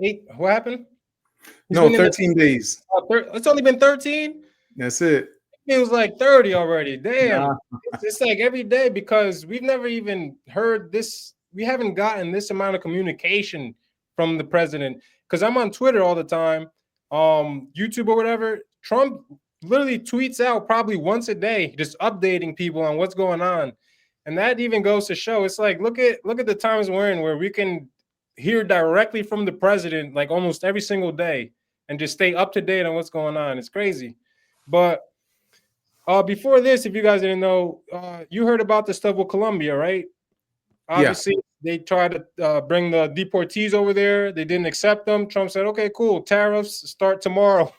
8. What happened? No, 13 days. It's only been 13. That's it. It was like 30 already. Damn. Nah. It's like every day because we've never even heard this. We haven't gotten this amount of communication from the president. Because I'm on Twitter all the time, YouTube or whatever. Trump literally tweets out probably once a day, just updating people on what's going on. And that even goes to show it's like look at the times we're in where we can hear directly from the president like almost every single day and just stay up to date on what's going on. It's crazy. But before this, if you guys didn't know, you heard about the stuff with Colombia, right? Obviously, They tried to bring the deportees over there. They didn't accept them. Trump said, okay, cool. Tariffs start tomorrow.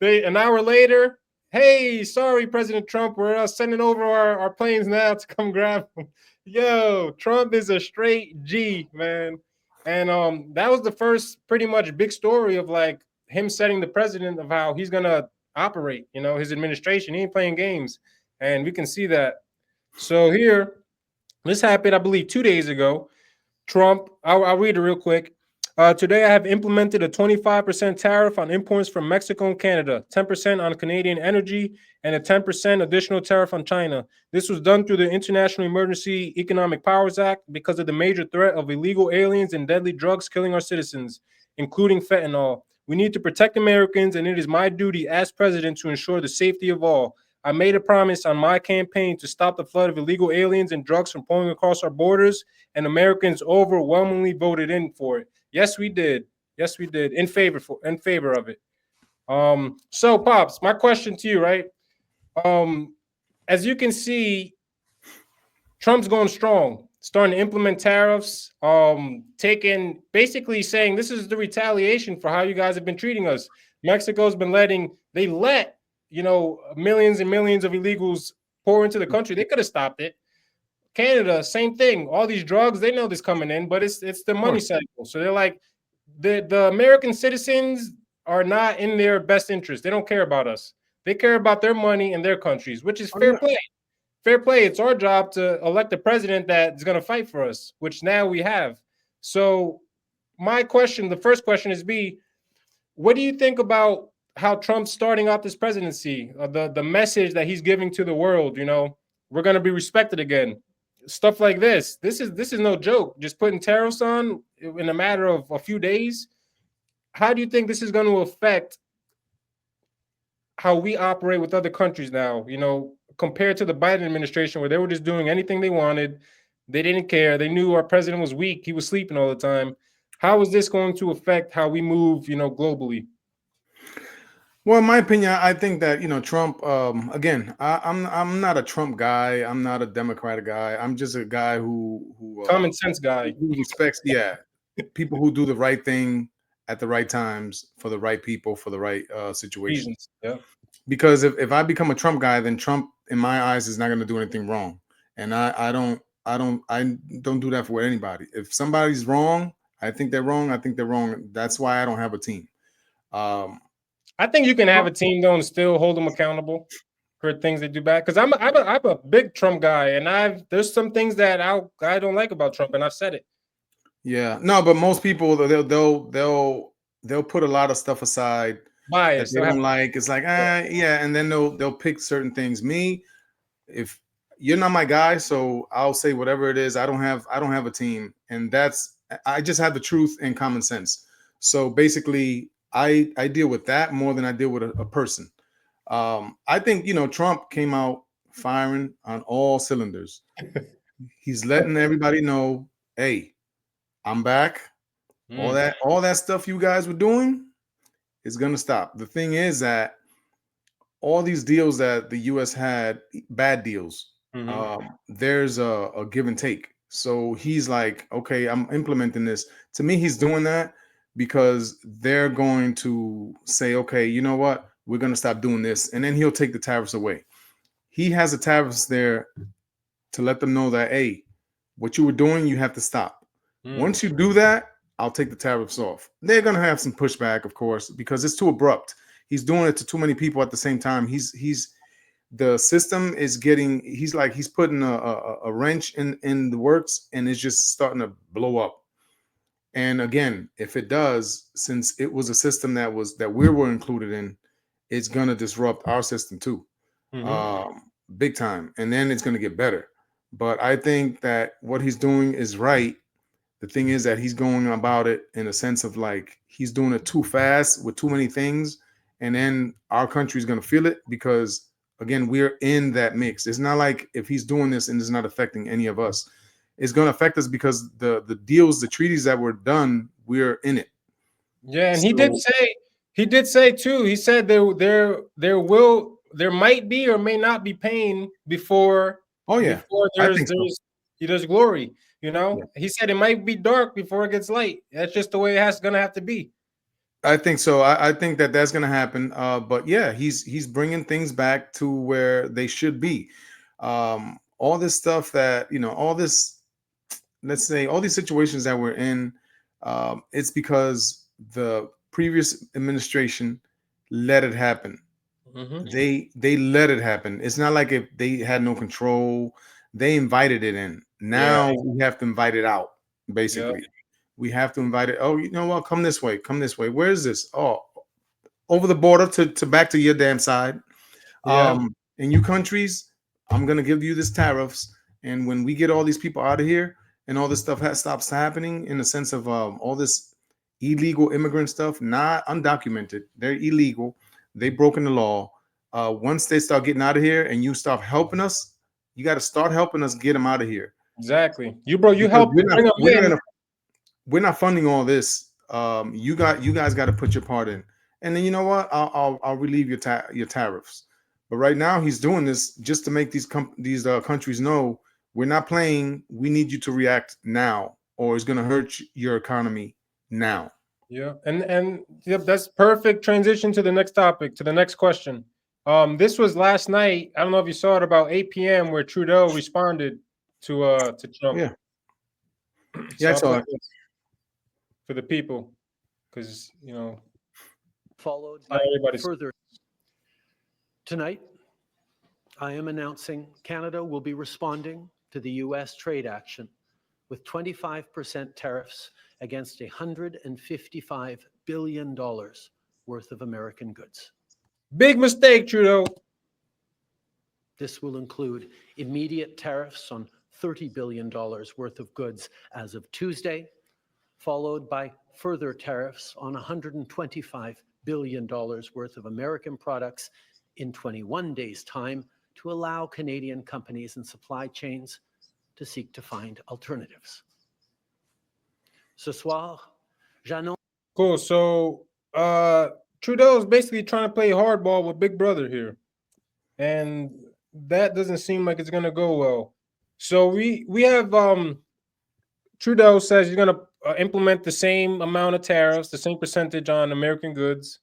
An hour later, hey, sorry, President Trump, we're sending over our planes now to come grab them. Yo, Trump is a straight G, man. And that was the first pretty much big story of like him setting the precedent of how he's going to operate, his administration. He ain't playing games. And we can see that. So here, this happened, I believe, 2 days ago. Trump, I'll read it real quick. Today, I have implemented a 25% tariff on imports from Mexico and Canada, 10% on Canadian energy, and a 10% additional tariff on China. This was done through the International Emergency Economic Powers Act because of the major threat of illegal aliens and deadly drugs killing our citizens, including fentanyl. We need to protect Americans, and it is my duty as president to ensure the safety of all. I made a promise on my campaign to stop the flood of illegal aliens and drugs from pouring across our borders, and Americans overwhelmingly voted in for it. Yes, we did. Yes, we did. In favor of it. So, Pops, my question to you, right? As you can see, Trump's going strong, starting to implement tariffs, basically saying this is the retaliation for how you guys have been treating us. Mexico's been let millions and millions of illegals pour into the country. They could have stopped it. Canada, same thing. All these drugs, they know this coming in, but it's the money cycle. So they're like, the American citizens are not in their best interest. They don't care about us. They care about their money and their countries, which is fair play. Fair play. It's our job to elect a president that's going to fight for us, which now we have. So my question, the first question is what do you think about how Trump's starting out this presidency, the message that he's giving to the world? We're going to be respected again. Stuff like this. This is no joke. Just putting tariffs on in a matter of a few days. How do you think this is going to affect how we operate with other countries now? Compared to the Biden administration, where they were just doing anything they wanted, they didn't care. They knew our president was weak. He was sleeping all the time. How is this going to affect how we move, globally? Well, in my opinion, I think that Trump. Again, I'm not a Trump guy. I'm not a Democratic guy. I'm just a guy who common sense guy who respects people who do the right thing at the right times for the right people for the right situations. Yeah. Because if I become a Trump guy, then Trump, in my eyes, is not going to do anything wrong, and I don't do that for anybody. If somebody's wrong, I think they're wrong. I think they're wrong. That's why I don't have a team. I think you can have a team though and still hold them accountable for things they do bad. Because I'm a big Trump guy, and there's some things that I don't like about Trump, and I've said it. Yeah, no, but most people they'll put a lot of stuff aside that Bias. they don't like. It's like yeah, and then they'll pick certain things. Me, if you're not my guy, so I'll say whatever it is. I don't have a team, and I just have the truth and common sense. So basically, I deal with that more than I deal with a person. I think Trump came out firing on all cylinders. He's letting everybody know, hey, I'm back. All that stuff you guys were doing is gonna stop. The thing is that all these deals that the US had, bad deals, there's a give and take. So he's like, okay, I'm implementing this. To me, he's doing that because they're going to say, okay, you know what? We're gonna stop doing this, and then he'll take the tariffs away. He has the tariffs there to let them know that, hey, what you were doing, you have to stop. Once you do that, I'll take the tariffs off. They're gonna have some pushback, of course, because it's too abrupt. He's doing it to too many people at the same time. The system is getting. He's putting a wrench in the works, and it's just starting to blow up. And again, if it does, since it was a system that we were included in, it's gonna disrupt our system too, big time. And then it's gonna get better. But I think that what he's doing is right. The thing is that he's going about it in a sense of like he's doing it too fast with too many things, and then our country is going to feel it because again we're in that mix. It's not like if he's doing this and it's not affecting any of us. It's going to affect us because the deals, the treaties that were done, we're in it. Yeah, and he did say too. He said there might be or may not be pain before. Oh yeah, before there's glory. He said it might be dark before it gets light. That's just the way it's gonna have to be. I think so. I think that that's gonna happen. But yeah, he's bringing things back to where they should be. All this stuff that all this, let's say, all these situations that we're in, it's because the previous administration let it happen. They let it happen. It's not like if they had no control. They invited it in. Now we have to invite it out. Basically, we have to invite it. Oh, you know what? Come this way. Come this way. Where is this? Oh, over the border to back to your damn side. In you countries, I'm gonna give you this tariffs. And when we get all these people out of here and all this stuff stops happening, in the sense of all this illegal immigrant stuff, not undocumented, they're illegal. They've broken the law. Once they start getting out of here and you start helping us, you got to start helping us get them out of here. Exactly. You help. We're not funding all this. You guys got to put your part in. And then you know what? I'll relieve your tariffs. But right now he's doing this just to make these countries know we're not playing. We need you to react now, or it's going to hurt your economy now. Yeah, and that's perfect transition to the next topic, to the next question. This was last night. I don't know if you saw it, about 8 p.m. where Trudeau responded to Trump. Yeah, yeah, I saw it for the people, because followed by further. Tonight, I am announcing Canada will be responding to the U.S. trade action with 25% tariffs against $155 billion worth of American goods. Big mistake, Trudeau. This will include immediate tariffs on $30 billion worth of goods as of Tuesday, followed by further tariffs on $125 billion worth of American products in 21 days' time to allow Canadian companies and supply chains to seek to find alternatives. Ce soir, j'annonce. Cool. So Trudeau is basically trying to play hardball with Big Brother here, and that doesn't seem like it's gonna go well. So we have Trudeau says he's gonna implement the same amount of tariffs, the same percentage on American goods.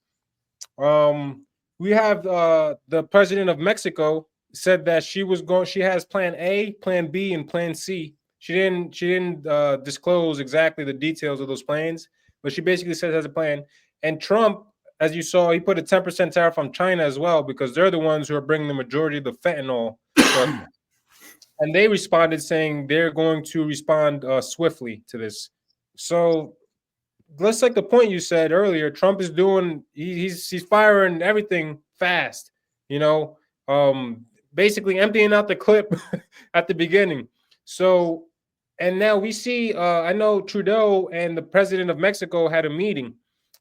We have the president of Mexico said that she has plan A, plan B, and plan C. She didn't disclose exactly the details of those plans, but she basically says has a plan. And Trump, as you saw, he put a 10% tariff on China as well, because they're the ones who are bringing the majority of the fentanyl. And they responded saying they're going to respond swiftly to this. So let's like the point you said earlier. Trump is doing he's firing everything fast. You know, basically emptying out the clip at the beginning. So, and now we see. I know Trudeau and the president of Mexico had a meeting,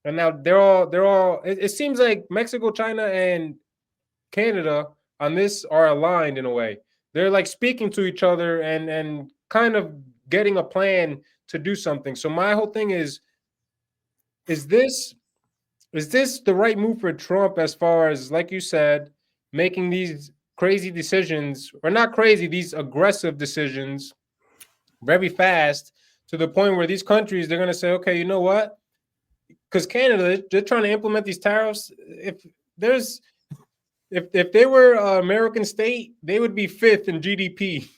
and now they're all. It seems like Mexico, China, and Canada on this are aligned in a way. They're like speaking to each other and kind of getting a plan to do something. So my whole thing is this is this the right move for Trump as far as, like you said, making these crazy decisions, or not crazy, these aggressive decisions very fast to the point where these countries, they're going to say, okay, you know what? Because Canada, they're trying to implement these tariffs. If they were an American state, they would be fifth in GDP.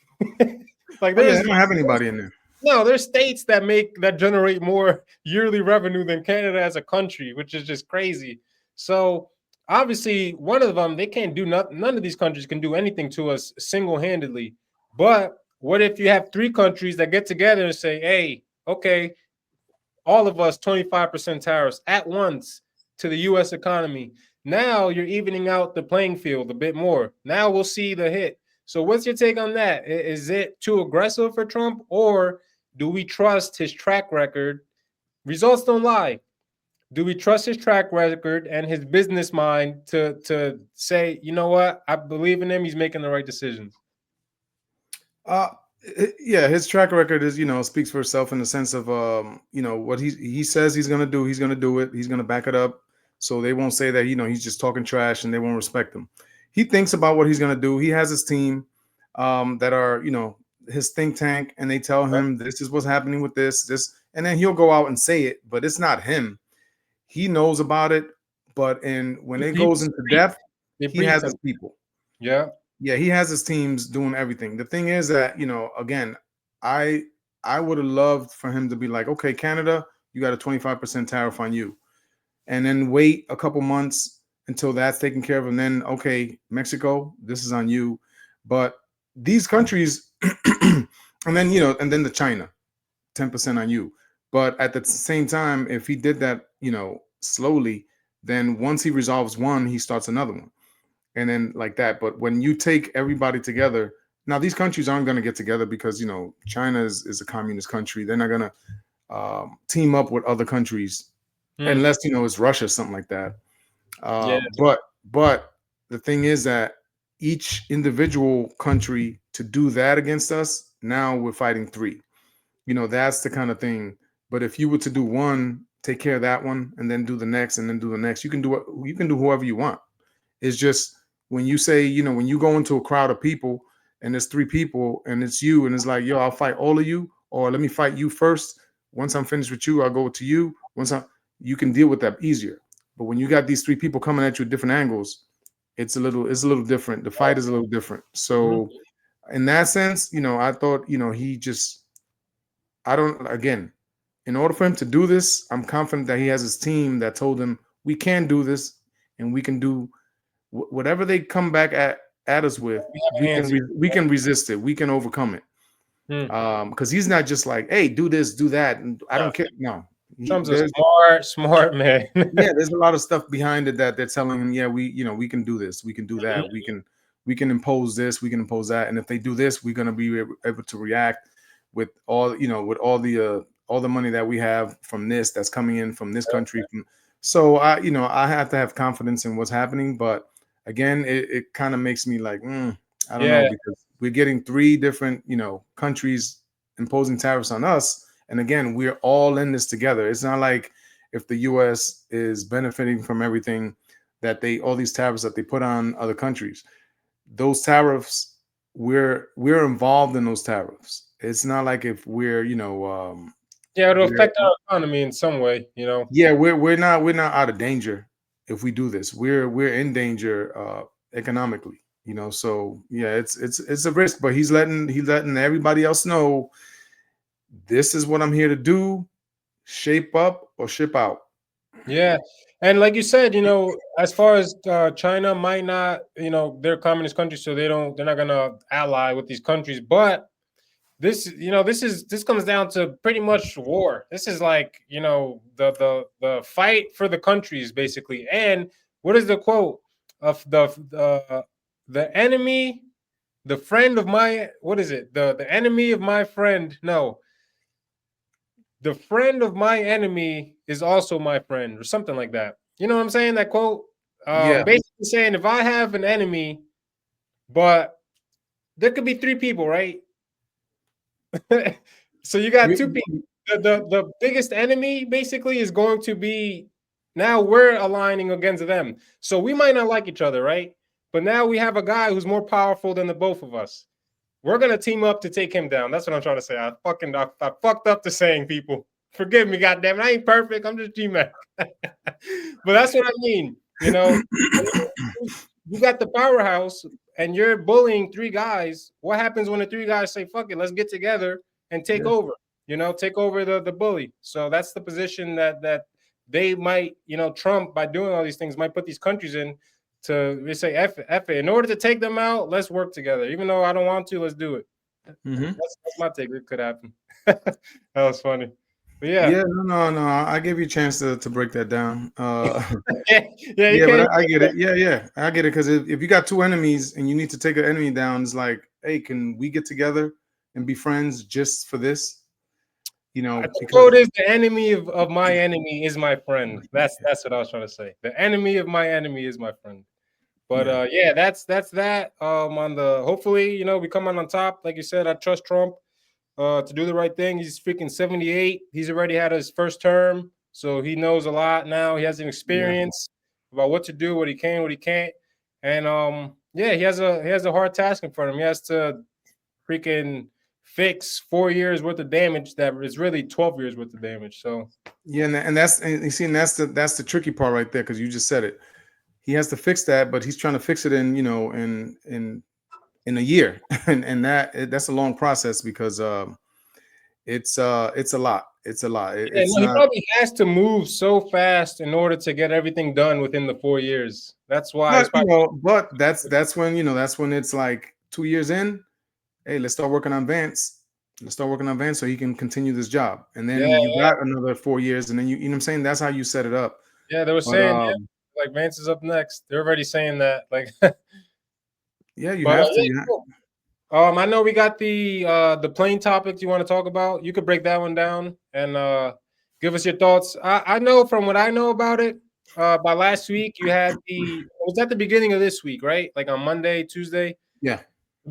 Like Oh, yeah, there's they don't have anybody in there. no, there's states that generate more yearly revenue than Canada as a country, which is just crazy. So obviously, one of them, they can't do nothing. None of these countries can do anything to us single-handedly. But what if you have three countries that get together and say, hey, okay, all of us 25% tariffs at once to the US economy. Now you're evening out the playing field a bit more. Now we'll see the hit. So what's your take on that? Is it too aggressive for Trump, or do we trust his track record? Results don't lie. Do we trust his track record and his business mind to say, you know what, I believe in him, he's making the right decisions? Yeah, his track record is, speaks for itself in the sense of, what he says he's gonna do, he's gonna do it. He's gonna back it up, so they won't say that he's just talking trash and they won't respect him. He thinks about what he's gonna do. He has his team that are, his think tank, and they tell him this is what's happening with this, and then he'll go out and say it, but it's not him. He knows about it, but when it goes into depth, he has his people. Yeah. Yeah, he has his teams doing everything. The thing is that, again, I would have loved for him to be like, okay, Canada, you got a 25% tariff on you. And then wait a couple months until that's taken care of. And then, okay, Mexico, this is on you. But these countries, and then the China, 10% on you. But at the same time, if he did that, slowly, then once he resolves one, he starts another one. And then like that. But when you take everybody together, now these countries aren't going to get together because, China is a communist country. They're not going to team up with other countries unless, it's Russia, something like that. But the thing is that each individual country to do that against us, now we're fighting three. That's the kind of thing. But if you were to do one, take care of that one, and then do the next, and then do the next, you can do whoever you want. It's just when you say, when you go into a crowd of people and there's three people and it's you, and it's like, yo, I'll fight all of you, or let me fight you first. Once I'm finished with you, I'll go to you. You can deal with that easier. But when you got these three people coming at you at different angles, it's a little different. The fight is a little different. So in that sense, I thought, again, in order for him to do this, I'm confident that he has his team that told him we can do this and we can do whatever they come back at us with. We can resist it. We can overcome it. Because he's not just like, hey, do this, do that, and I don't care. No, Trump's a smart man. Yeah, there's a lot of stuff behind it that they're telling him, yeah, we can do this, we can do that, we can impose this, we can impose that, and if they do this, we're gonna be able to react with all all the money that we have from this that's coming in from this country. So I have to have confidence in what's happening, but again, it kind of makes me like, I don't know, because we're getting three different countries imposing tariffs on us, and again, we're all in this together. It's not like if the U.S. is benefiting from everything that all these tariffs that they put on other countries. Those tariffs, we're involved in those tariffs. It's not like if we're it'll affect our economy in some way, Yeah, we're not out of danger if we do this. We're in danger economically, So yeah, it's a risk, but he's letting everybody else know this is what I'm here to do. Shape up or ship out. Yeah, and like you said, as far as China might not, they're a communist country, so they're not gonna ally with these countries, but this this comes down to pretty much war. This is like the fight for the countries basically. And what is the quote of the enemy, the friend of my, what is it, the enemy of my friend? No, the friend of my enemy is also my friend, or something like that. You know what I'm saying? That quote, Yeah. basically saying if I have an enemy, but there could be three people, right? So you got two people. The biggest enemy basically is going to be, now we're aligning against them. So we might not like each other, right? But now we have a guy who's more powerful than the both of us. We're gonna team up to take him down. That's what I'm trying to say. I fucked up the saying, people. Forgive me, goddamn it. I ain't perfect. I'm just Gmacc. But that's what I mean. You got the powerhouse and you're bullying three guys. What happens when the three guys say, fuck it, let's get together and take over? Take over the bully. So that's the position that they might, Trump, by doing all these things, might put these countries in to say, F it. In order to take them out, let's work together. Even though I don't want to, let's do it. That's my take. It could happen. That was funny. But Yeah, no. I gave you a chance to break that down. But I get it. Yeah, I get it. Because if you got two enemies and you need to take an enemy down, it's like, hey, can we get together and be friends just for this? The quote is, the enemy of my enemy is my friend. That's what I was trying to say. The enemy of my enemy is my friend. But that's that. On the, hopefully, we come on top. Like you said, I trust Trump to do the right thing. He's freaking 78. He's already had his first term, so he knows a lot now. He has an experience about what to do, what he can, what he can't. And he has a hard task in front of him. He has to freaking fix 4 years worth of damage that is really 12 years worth of damage. So and that's the tricky part right there, because you just said it. He has to fix that, but he's trying to fix it in a year, and that's a long process, because it's a lot. It's a lot. He probably has to move so fast in order to get everything done within the 4 years. That's why. But that's when it's like 2 years in. Hey, let's start working on Vance. Let's start working on Vance so he can continue this job. And then you got another 4 years, and then you know what I'm saying? That's how you set it up. Yeah, they were saying like Vance is up next. They're already saying that. Like you have to. Cool. I know we got the plane topics you want to talk about. You could break that one down and give us your thoughts. I know from what I know about it, by last week you had it was at the beginning of this week, right? Like on Monday, Tuesday. Yeah.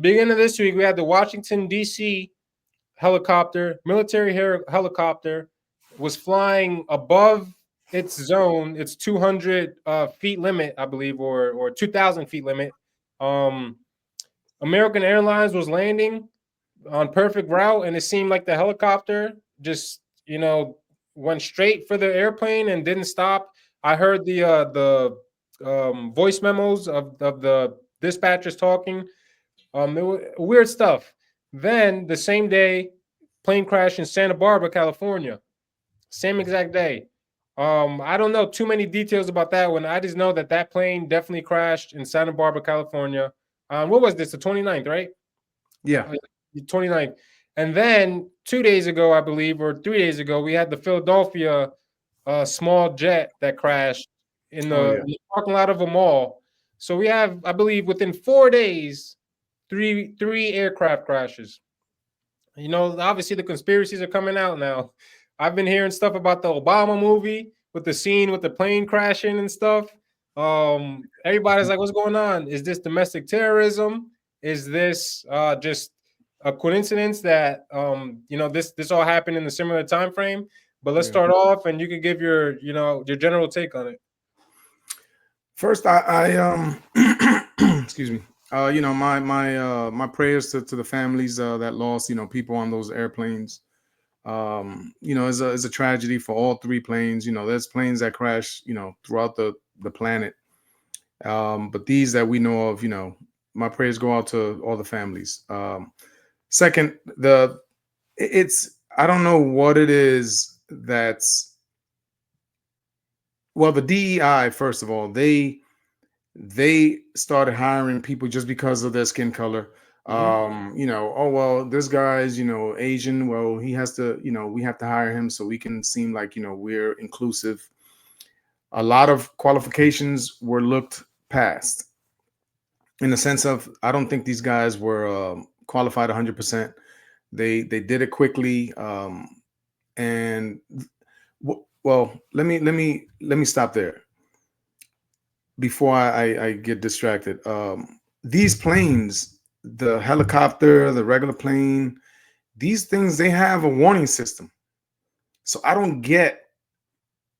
Beginning of this week, we had the Washington, D.C. military helicopter was flying above its zone, its 200 feet limit, I believe, or 2,000 feet limit. American Airlines was landing on perfect route, and it seemed like the helicopter just, went straight for the airplane and didn't stop. I heard the voice memos of the dispatchers talking. Weird stuff. Then the same day, plane crash in Santa Barbara, California. Same exact day. I don't know too many details about that one. I just know that plane definitely crashed in Santa Barbara, California. What was this? The 29th, right? Yeah. The 29th. And then 2 days ago, I believe, or 3 days ago, we had the Philadelphia small jet that crashed in the parking lot of a mall. So we have, I believe, within 4 days, three aircraft crashes. Obviously the conspiracies are coming out now. I've been hearing stuff about the Obama movie with the scene with the plane crashing and stuff. Everybody's like, what's going on? Is this domestic terrorism? Is this just a coincidence that this all happened in a similar time frame? But let's start off, and you can give your general take on it. First, I excuse me. My prayers to the families that lost people on those airplanes. Is a tragedy for all three planes. There's planes that crash throughout the planet, but these that we know of, my prayers go out to all the families. Second, I don't know what it is that's, well, the DEI, first of all, they started hiring people just because of their skin color. You know, oh well, this guy's, you know, Asian. Well, he has to, you know, we have to hire him so we can seem like, you know, we're inclusive. A lot of qualifications were looked past in the sense of I don't think these guys were qualified 100%. They did it quickly, and well, let me stop there before I get distracted. These planes, the helicopter, the regular plane, these things, they have a warning system. So I don't get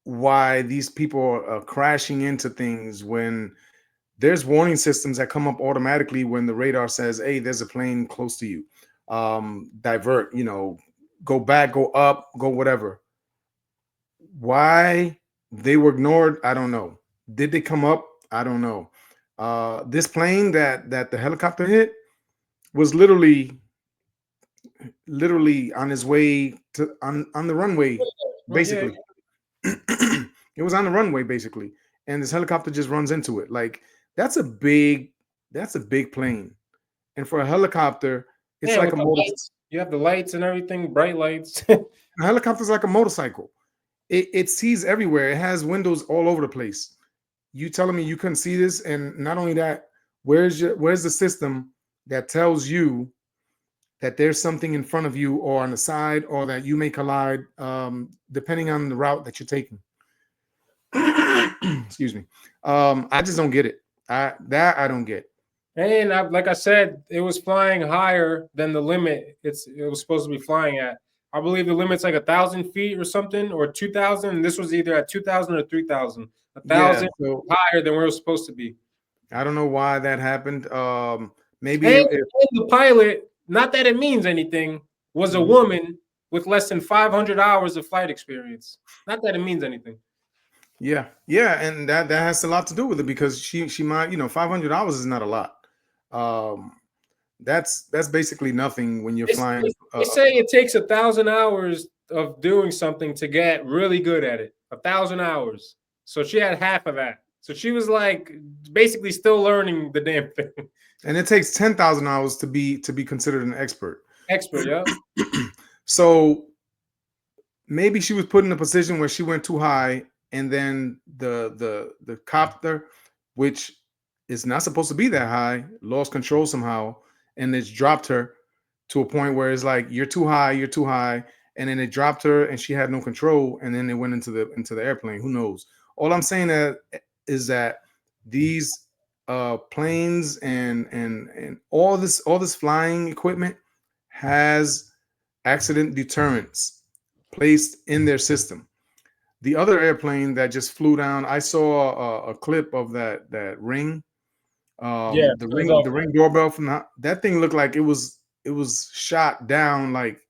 why these people are crashing into things when there's warning systems that come up automatically when the radar says, hey, there's a plane close to you. Divert, you know, go back, go up, go whatever. Why they were ignored, I don't know. Did they come up? I don't know. This plane that the helicopter hit was literally on his way to on the runway, basically. It was on the runway, basically, and this helicopter just runs into it. Like that's a big plane, and for a helicopter, it's like a motorcycle. You have the lights and everything, bright lights. A helicopter's like a motorcycle. It sees everywhere. It has windows all over the place. You telling me you couldn't see this? And not only that, where's the system that tells you that there's something in front of you or on the side or that you may collide, depending on the route that you're taking? Excuse me. I just don't get it. I don't get. And like I said, it was flying higher than the limit it was supposed to be flying at. I believe the limit's like 1,000 feet or something, or 2,000. This was either at 2,000 or 3,000. 1,000 higher than where it was supposed to be. I don't know why that happened. Maybe and the pilot, not that it means anything, was a woman with less than 500 hours of flight experience. Not that it means anything. Yeah, and that has a lot to do with it because she might, you know, 500 hours is not a lot. That's basically nothing when you're flying. They say it takes 1,000 hours of doing something to get really good at it. 1,000 hours. So she had half of that. So she was like basically still learning the damn thing. And it takes 10,000 hours to be considered an expert. Yeah. So maybe she was put in a position where she went too high, and then the copter, which is not supposed to be that high, lost control somehow, and it's dropped her to a point where it's like you're too high, and then it dropped her, and she had no control, and then it went into the airplane. Who knows? All I'm saying is that these planes and all this flying equipment has accident deterrents placed in their system. The other airplane that just flew down, I saw a clip of that ring. The ring doorbell from that thing looked like it was shot down like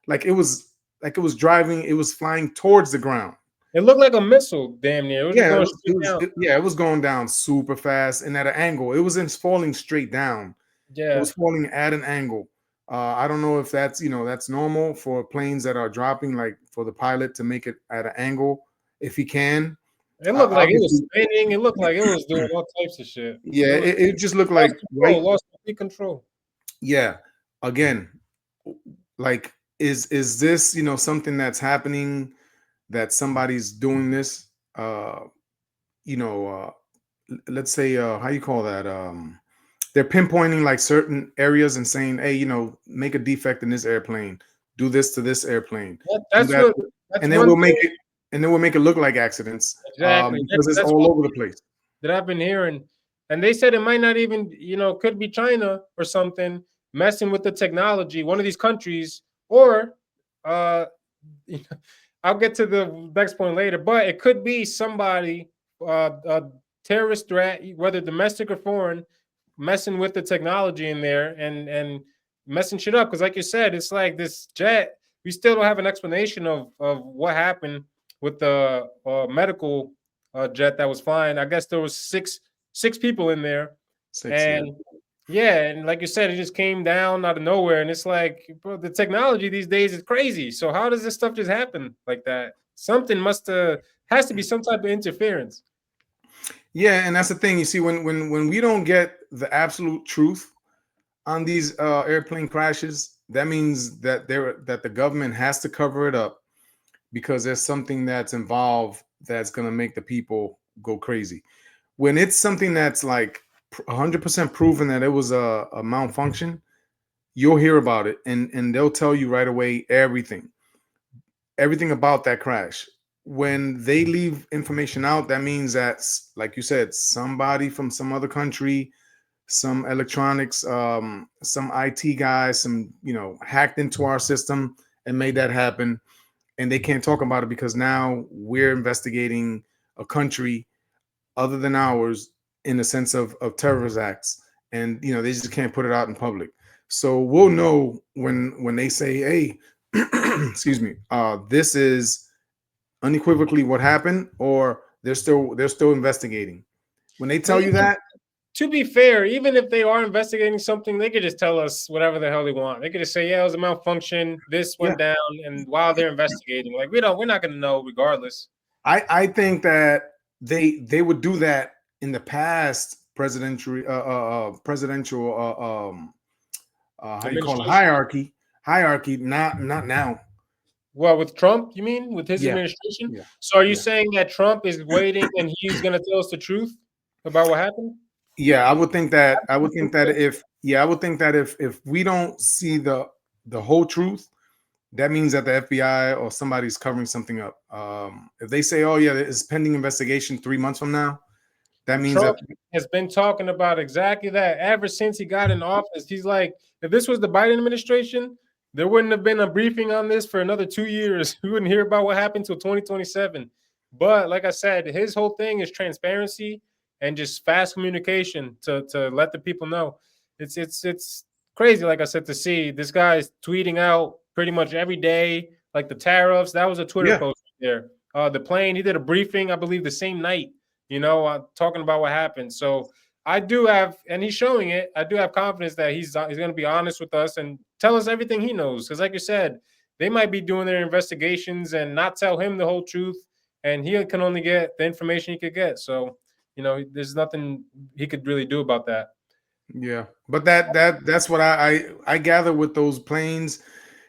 it was driving. It was flying towards the ground. It looked like a missile, damn near. It was going down super fast and at an angle. It wasn't falling straight down. Yeah, it was falling at an angle. I don't know if that's that's normal for planes that are dropping, like for the pilot to make it at an angle if he can. It looked like it was spinning. It looked like it was doing all types of shit. Yeah, it just looked like lost complete control. Yeah, again, like is this something that's happening? That somebody's doing this, let's say, how you call that? They're pinpointing like certain areas and saying, hey, make a defect in this airplane, do this to this airplane. And then we'll make it look like accidents. Exactly. Because it's all over the place. That I've been hearing. And they said it might not even, could be China or something messing with the technology, one of these countries, or I'll get to the next point later, but it could be somebody, a terrorist threat, whether domestic or foreign, messing with the technology in there and messing shit up. Because like you said, it's like this jet, we still don't have an explanation of what happened with the medical jet that was flying. I guess there was six people in there. And like you said, it just came down out of nowhere. And it's like, bro, the technology these days is crazy. So how does this stuff just happen like that? Something has to be some type of interference. Yeah, and that's the thing. You see, when we don't get the absolute truth on these airplane crashes, that means that the government has to cover it up because there's something that's involved that's going to make the people go crazy. When it's something that's like 100% proven that it was a malfunction, you'll hear about it, and they'll tell you right away everything about that crash. When they leave information out, that means that, like you said, somebody from some other country, some electronics, some IT guys, some hacked into our system and made that happen, and they can't talk about it because now we're investigating a country other than ours in the sense of terrorist acts, and they just can't put it out in public. So we'll know when they say, hey, excuse me, this is unequivocally what happened, or they're still investigating. When they tell you that, to be fair, even if they are investigating something, they could just tell us whatever the hell they want. They could just say, yeah, it was a malfunction, this went down, and while they're investigating, like we're not gonna know regardless. I think that they would do that in the past presidential how do you call it, hierarchy, not now. Well, with Trump, you mean with his Yeah. administration? Yeah. So are you saying that Trump is waiting and he's going to tell us the truth about what happened? Yeah, I would think that if we don't see the whole truth, that means that the FBI or somebody's covering something up. If they say, oh yeah, it's pending investigation 3 months from now, that means Trump that has been talking about exactly that ever since he got in office. He's like, if this was the Biden administration, there wouldn't have been a briefing on this for another 2 years. We wouldn't hear about what happened till 2027. But like I said, his whole thing is transparency and just fast communication to let the people know. It's crazy, like I said, to see this guy's tweeting out pretty much every day, like the tariffs. That was a Twitter post there. The plane, he did a briefing, I believe, the same night. Talking about what happened. So I do have, and he's showing it. I do have confidence that he's going to be honest with us and tell us everything he knows. Because, like you said, they might be doing their investigations and not tell him the whole truth, and he can only get the information he could get. So, there's nothing he could really do about that. Yeah, but that's what I gather with those planes.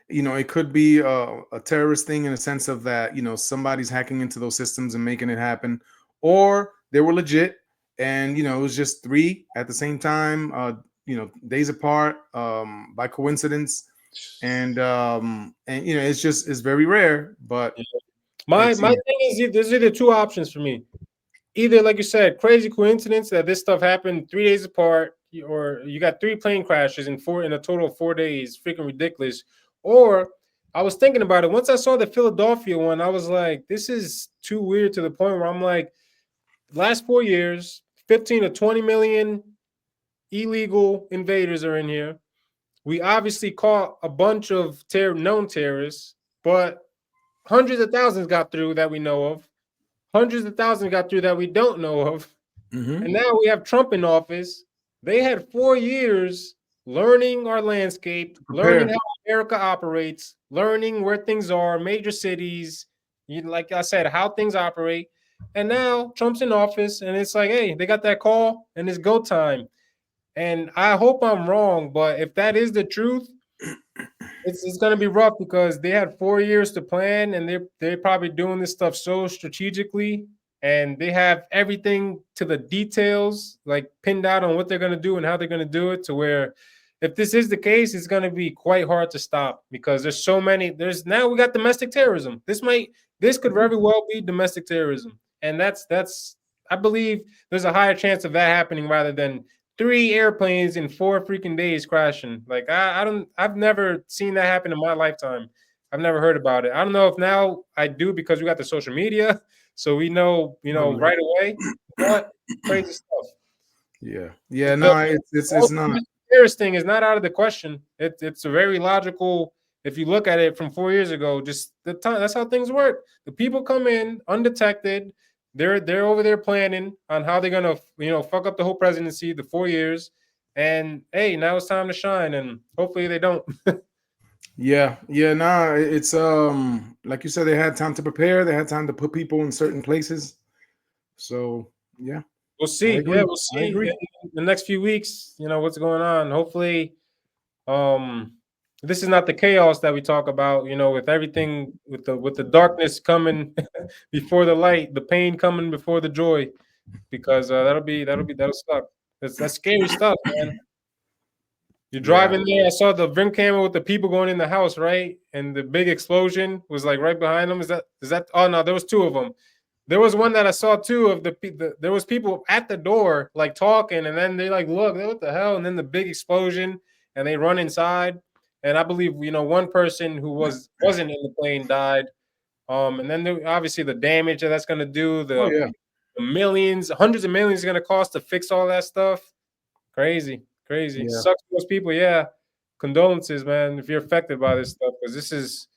It could be a terrorist thing in a sense of that somebody's hacking into those systems and making it happen, or they were legit and it was just 3 at the same time, days apart, by coincidence, and it's very rare. But my thing is, there's either 2 options for me. Either, like you said, crazy coincidence that this stuff happened 3 days apart, or you got 3 plane crashes in a total of 4 days, freaking ridiculous. Or I was thinking about it. Once I saw the Philadelphia one, I was like, this is too weird to the point where I'm like, last 4 years, 15 to 20 million illegal invaders are in here. We obviously caught a bunch of known terrorists, but hundreds of thousands got through that we know of. Hundreds of thousands got through that we don't know of. Mm-hmm. And now we have Trump in office. They had 4 years learning our landscape, learning how America operates, learning where things are, major cities, like I said, how things operate. And now Trump's in office, and it's like, hey, they got that call, and it's go time. And I hope I'm wrong, but if that is the truth, it's going to be rough because they had 4 years to plan, and they're probably doing this stuff so strategically, and they have everything to the details, like pinned out on what they're going to do and how they're going to do it, to where if this is the case, it's going to be quite hard to stop because there's so many. Now we got domestic terrorism. This could very well be domestic terrorism, and that's I believe there's a higher chance of that happening rather than 3 airplanes in 4 freaking days crashing. Like I've never seen that happen in my lifetime. I've never heard about it. I don't know if now I do because we got the social media, so we know, right away. But crazy stuff. Yeah. No, it's not. Terrorist thing is not out of the question. It's a very logical. If you look at it from 4 years ago, just the time. That's how things work. The people come in undetected. They're over there planning on how they're gonna fuck up the whole presidency, the 4 years, and hey, now it's time to shine, and hopefully they don't. Yeah. No, it's like you said, they had time to prepare. They had time to put people in certain places. So yeah, we'll see. Yeah, we'll see in the next few weeks. What's going on. Hopefully This is not the chaos that we talk about, with everything, with the darkness coming before the light, the pain coming before the joy, because that'll suck. That's scary stuff, man. You're driving there. I saw the Vim camera with the people going in the house, right? And the big explosion was like right behind them. Is that? Oh no, there was two of them. There was one that I saw too of there was people at the door like talking, and then they like look, what the hell? And then the big explosion, and they run inside. And I believe one person who wasn't in the plane died. And then obviously the damage that's going to do, the millions, hundreds of millions is going to cost to fix all that stuff. Crazy. Yeah. Sucks for those people. Yeah. Condolences, man, if you're affected by this stuff, because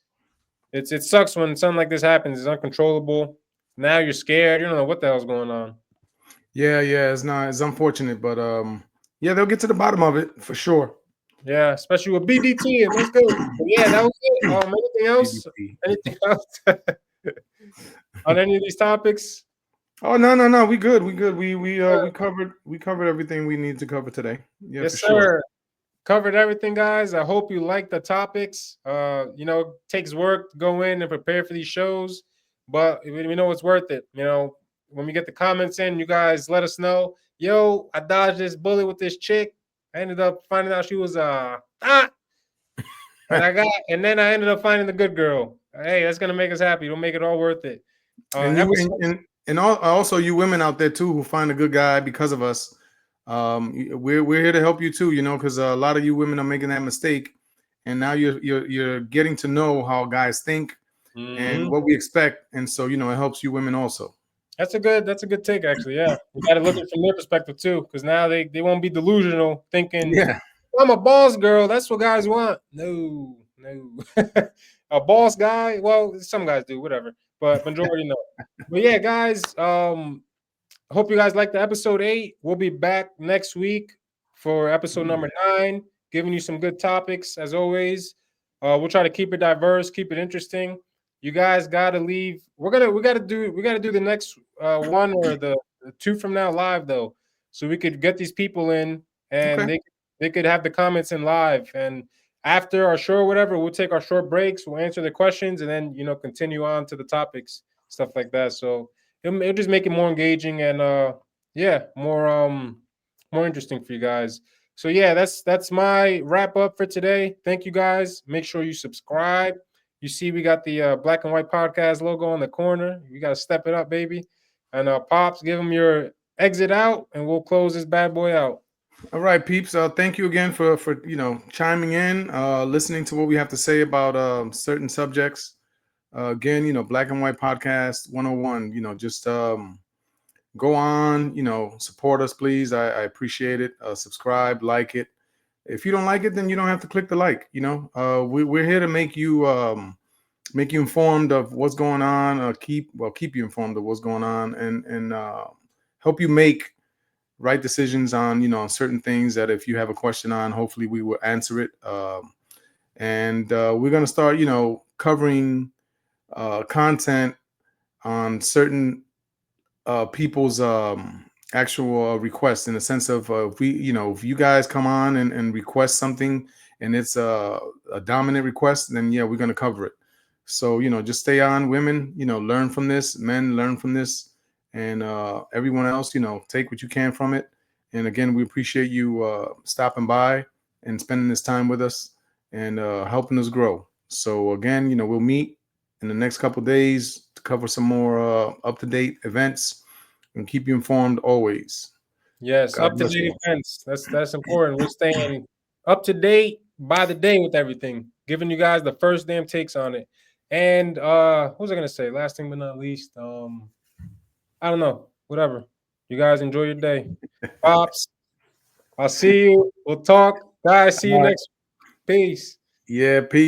it sucks when something like this happens. It's uncontrollable. Now you're scared. You don't know what the hell's going on. Yeah, it's unfortunate, but yeah, they'll get to the bottom of it for sure. Yeah, especially with BDT. Let's go. But yeah, that was it. Anything else? Anything else on any of these topics? Oh no, we good. We covered everything we need to cover today. Yeah, yes, for sir. Sure. Covered everything, guys. I hope you like the topics. It takes work to go in and prepare for these shows, but we know it's worth it. When we get the comments in, you guys let us know. Yo, I dodged this bullet with this chick. I ended up finding out she was and then I ended up finding the good girl. Hey, that's gonna make us happy. It'll make it all worth it. And also you women out there too who find a good guy because of us. We're here to help you too, because a lot of you women are making that mistake, and now you're getting to know how guys think and what we expect, and so it helps you women also. That's a good take, actually. Yeah, we got to look at it from their perspective too, because now they won't be delusional thinking, I'm a boss girl. That's what guys want. No, a boss guy. Well, some guys do, whatever, but majority no. But yeah, guys. I hope you guys like the episode 8. We'll be back next week for episode number 9, giving you some good topics as always. We'll try to keep it diverse, keep it interesting. You guys gotta leave. We gotta do the next one or the 2 from now live though, so we could get these people in and they could have the comments in live. And after our show or whatever, we'll take our short breaks. We'll answer the questions and then continue on to the topics, stuff like that. So it'll just make it more engaging and more interesting for you guys. So yeah, that's my wrap up for today. Thank you guys. Make sure you subscribe. You see, we got the Black and White podcast logo on the corner. You got to step it up, baby. And Pops, give them your exit out, and we'll close this bad boy out. All right, peeps. Thank you again for chiming in, listening to what we have to say about certain subjects. Again, Black and White Podcast 101. Just go on, support us, please. I appreciate it. Subscribe, like it. If you don't like it, then you don't have to click the like. We're here to make you informed of what's going on. Keep you informed of what's going on, and help you make right decisions on on certain things that if you have a question on, hopefully we will answer it. And we're gonna start covering content on certain people's actual requests, in the sense of if you guys come on and request something and it's a dominant request, then yeah, we're going to cover it. So just stay on. Women, learn from this. Men, learn from this. And everyone else, take what you can from it. And again, we appreciate you stopping by and spending this time with us and helping us grow. So again, we'll meet in the next couple of days to cover some more up-to-date events and keep you informed always. Yes, up-to-date events. That's important. We're staying up to date by the day with everything, giving you guys the first damn takes on it. And what was I gonna say? Last thing but not least, I don't know. Whatever. You guys enjoy your day. Pops, I'll see you. We'll talk. Guys, see you next week. Peace. Yeah, peace.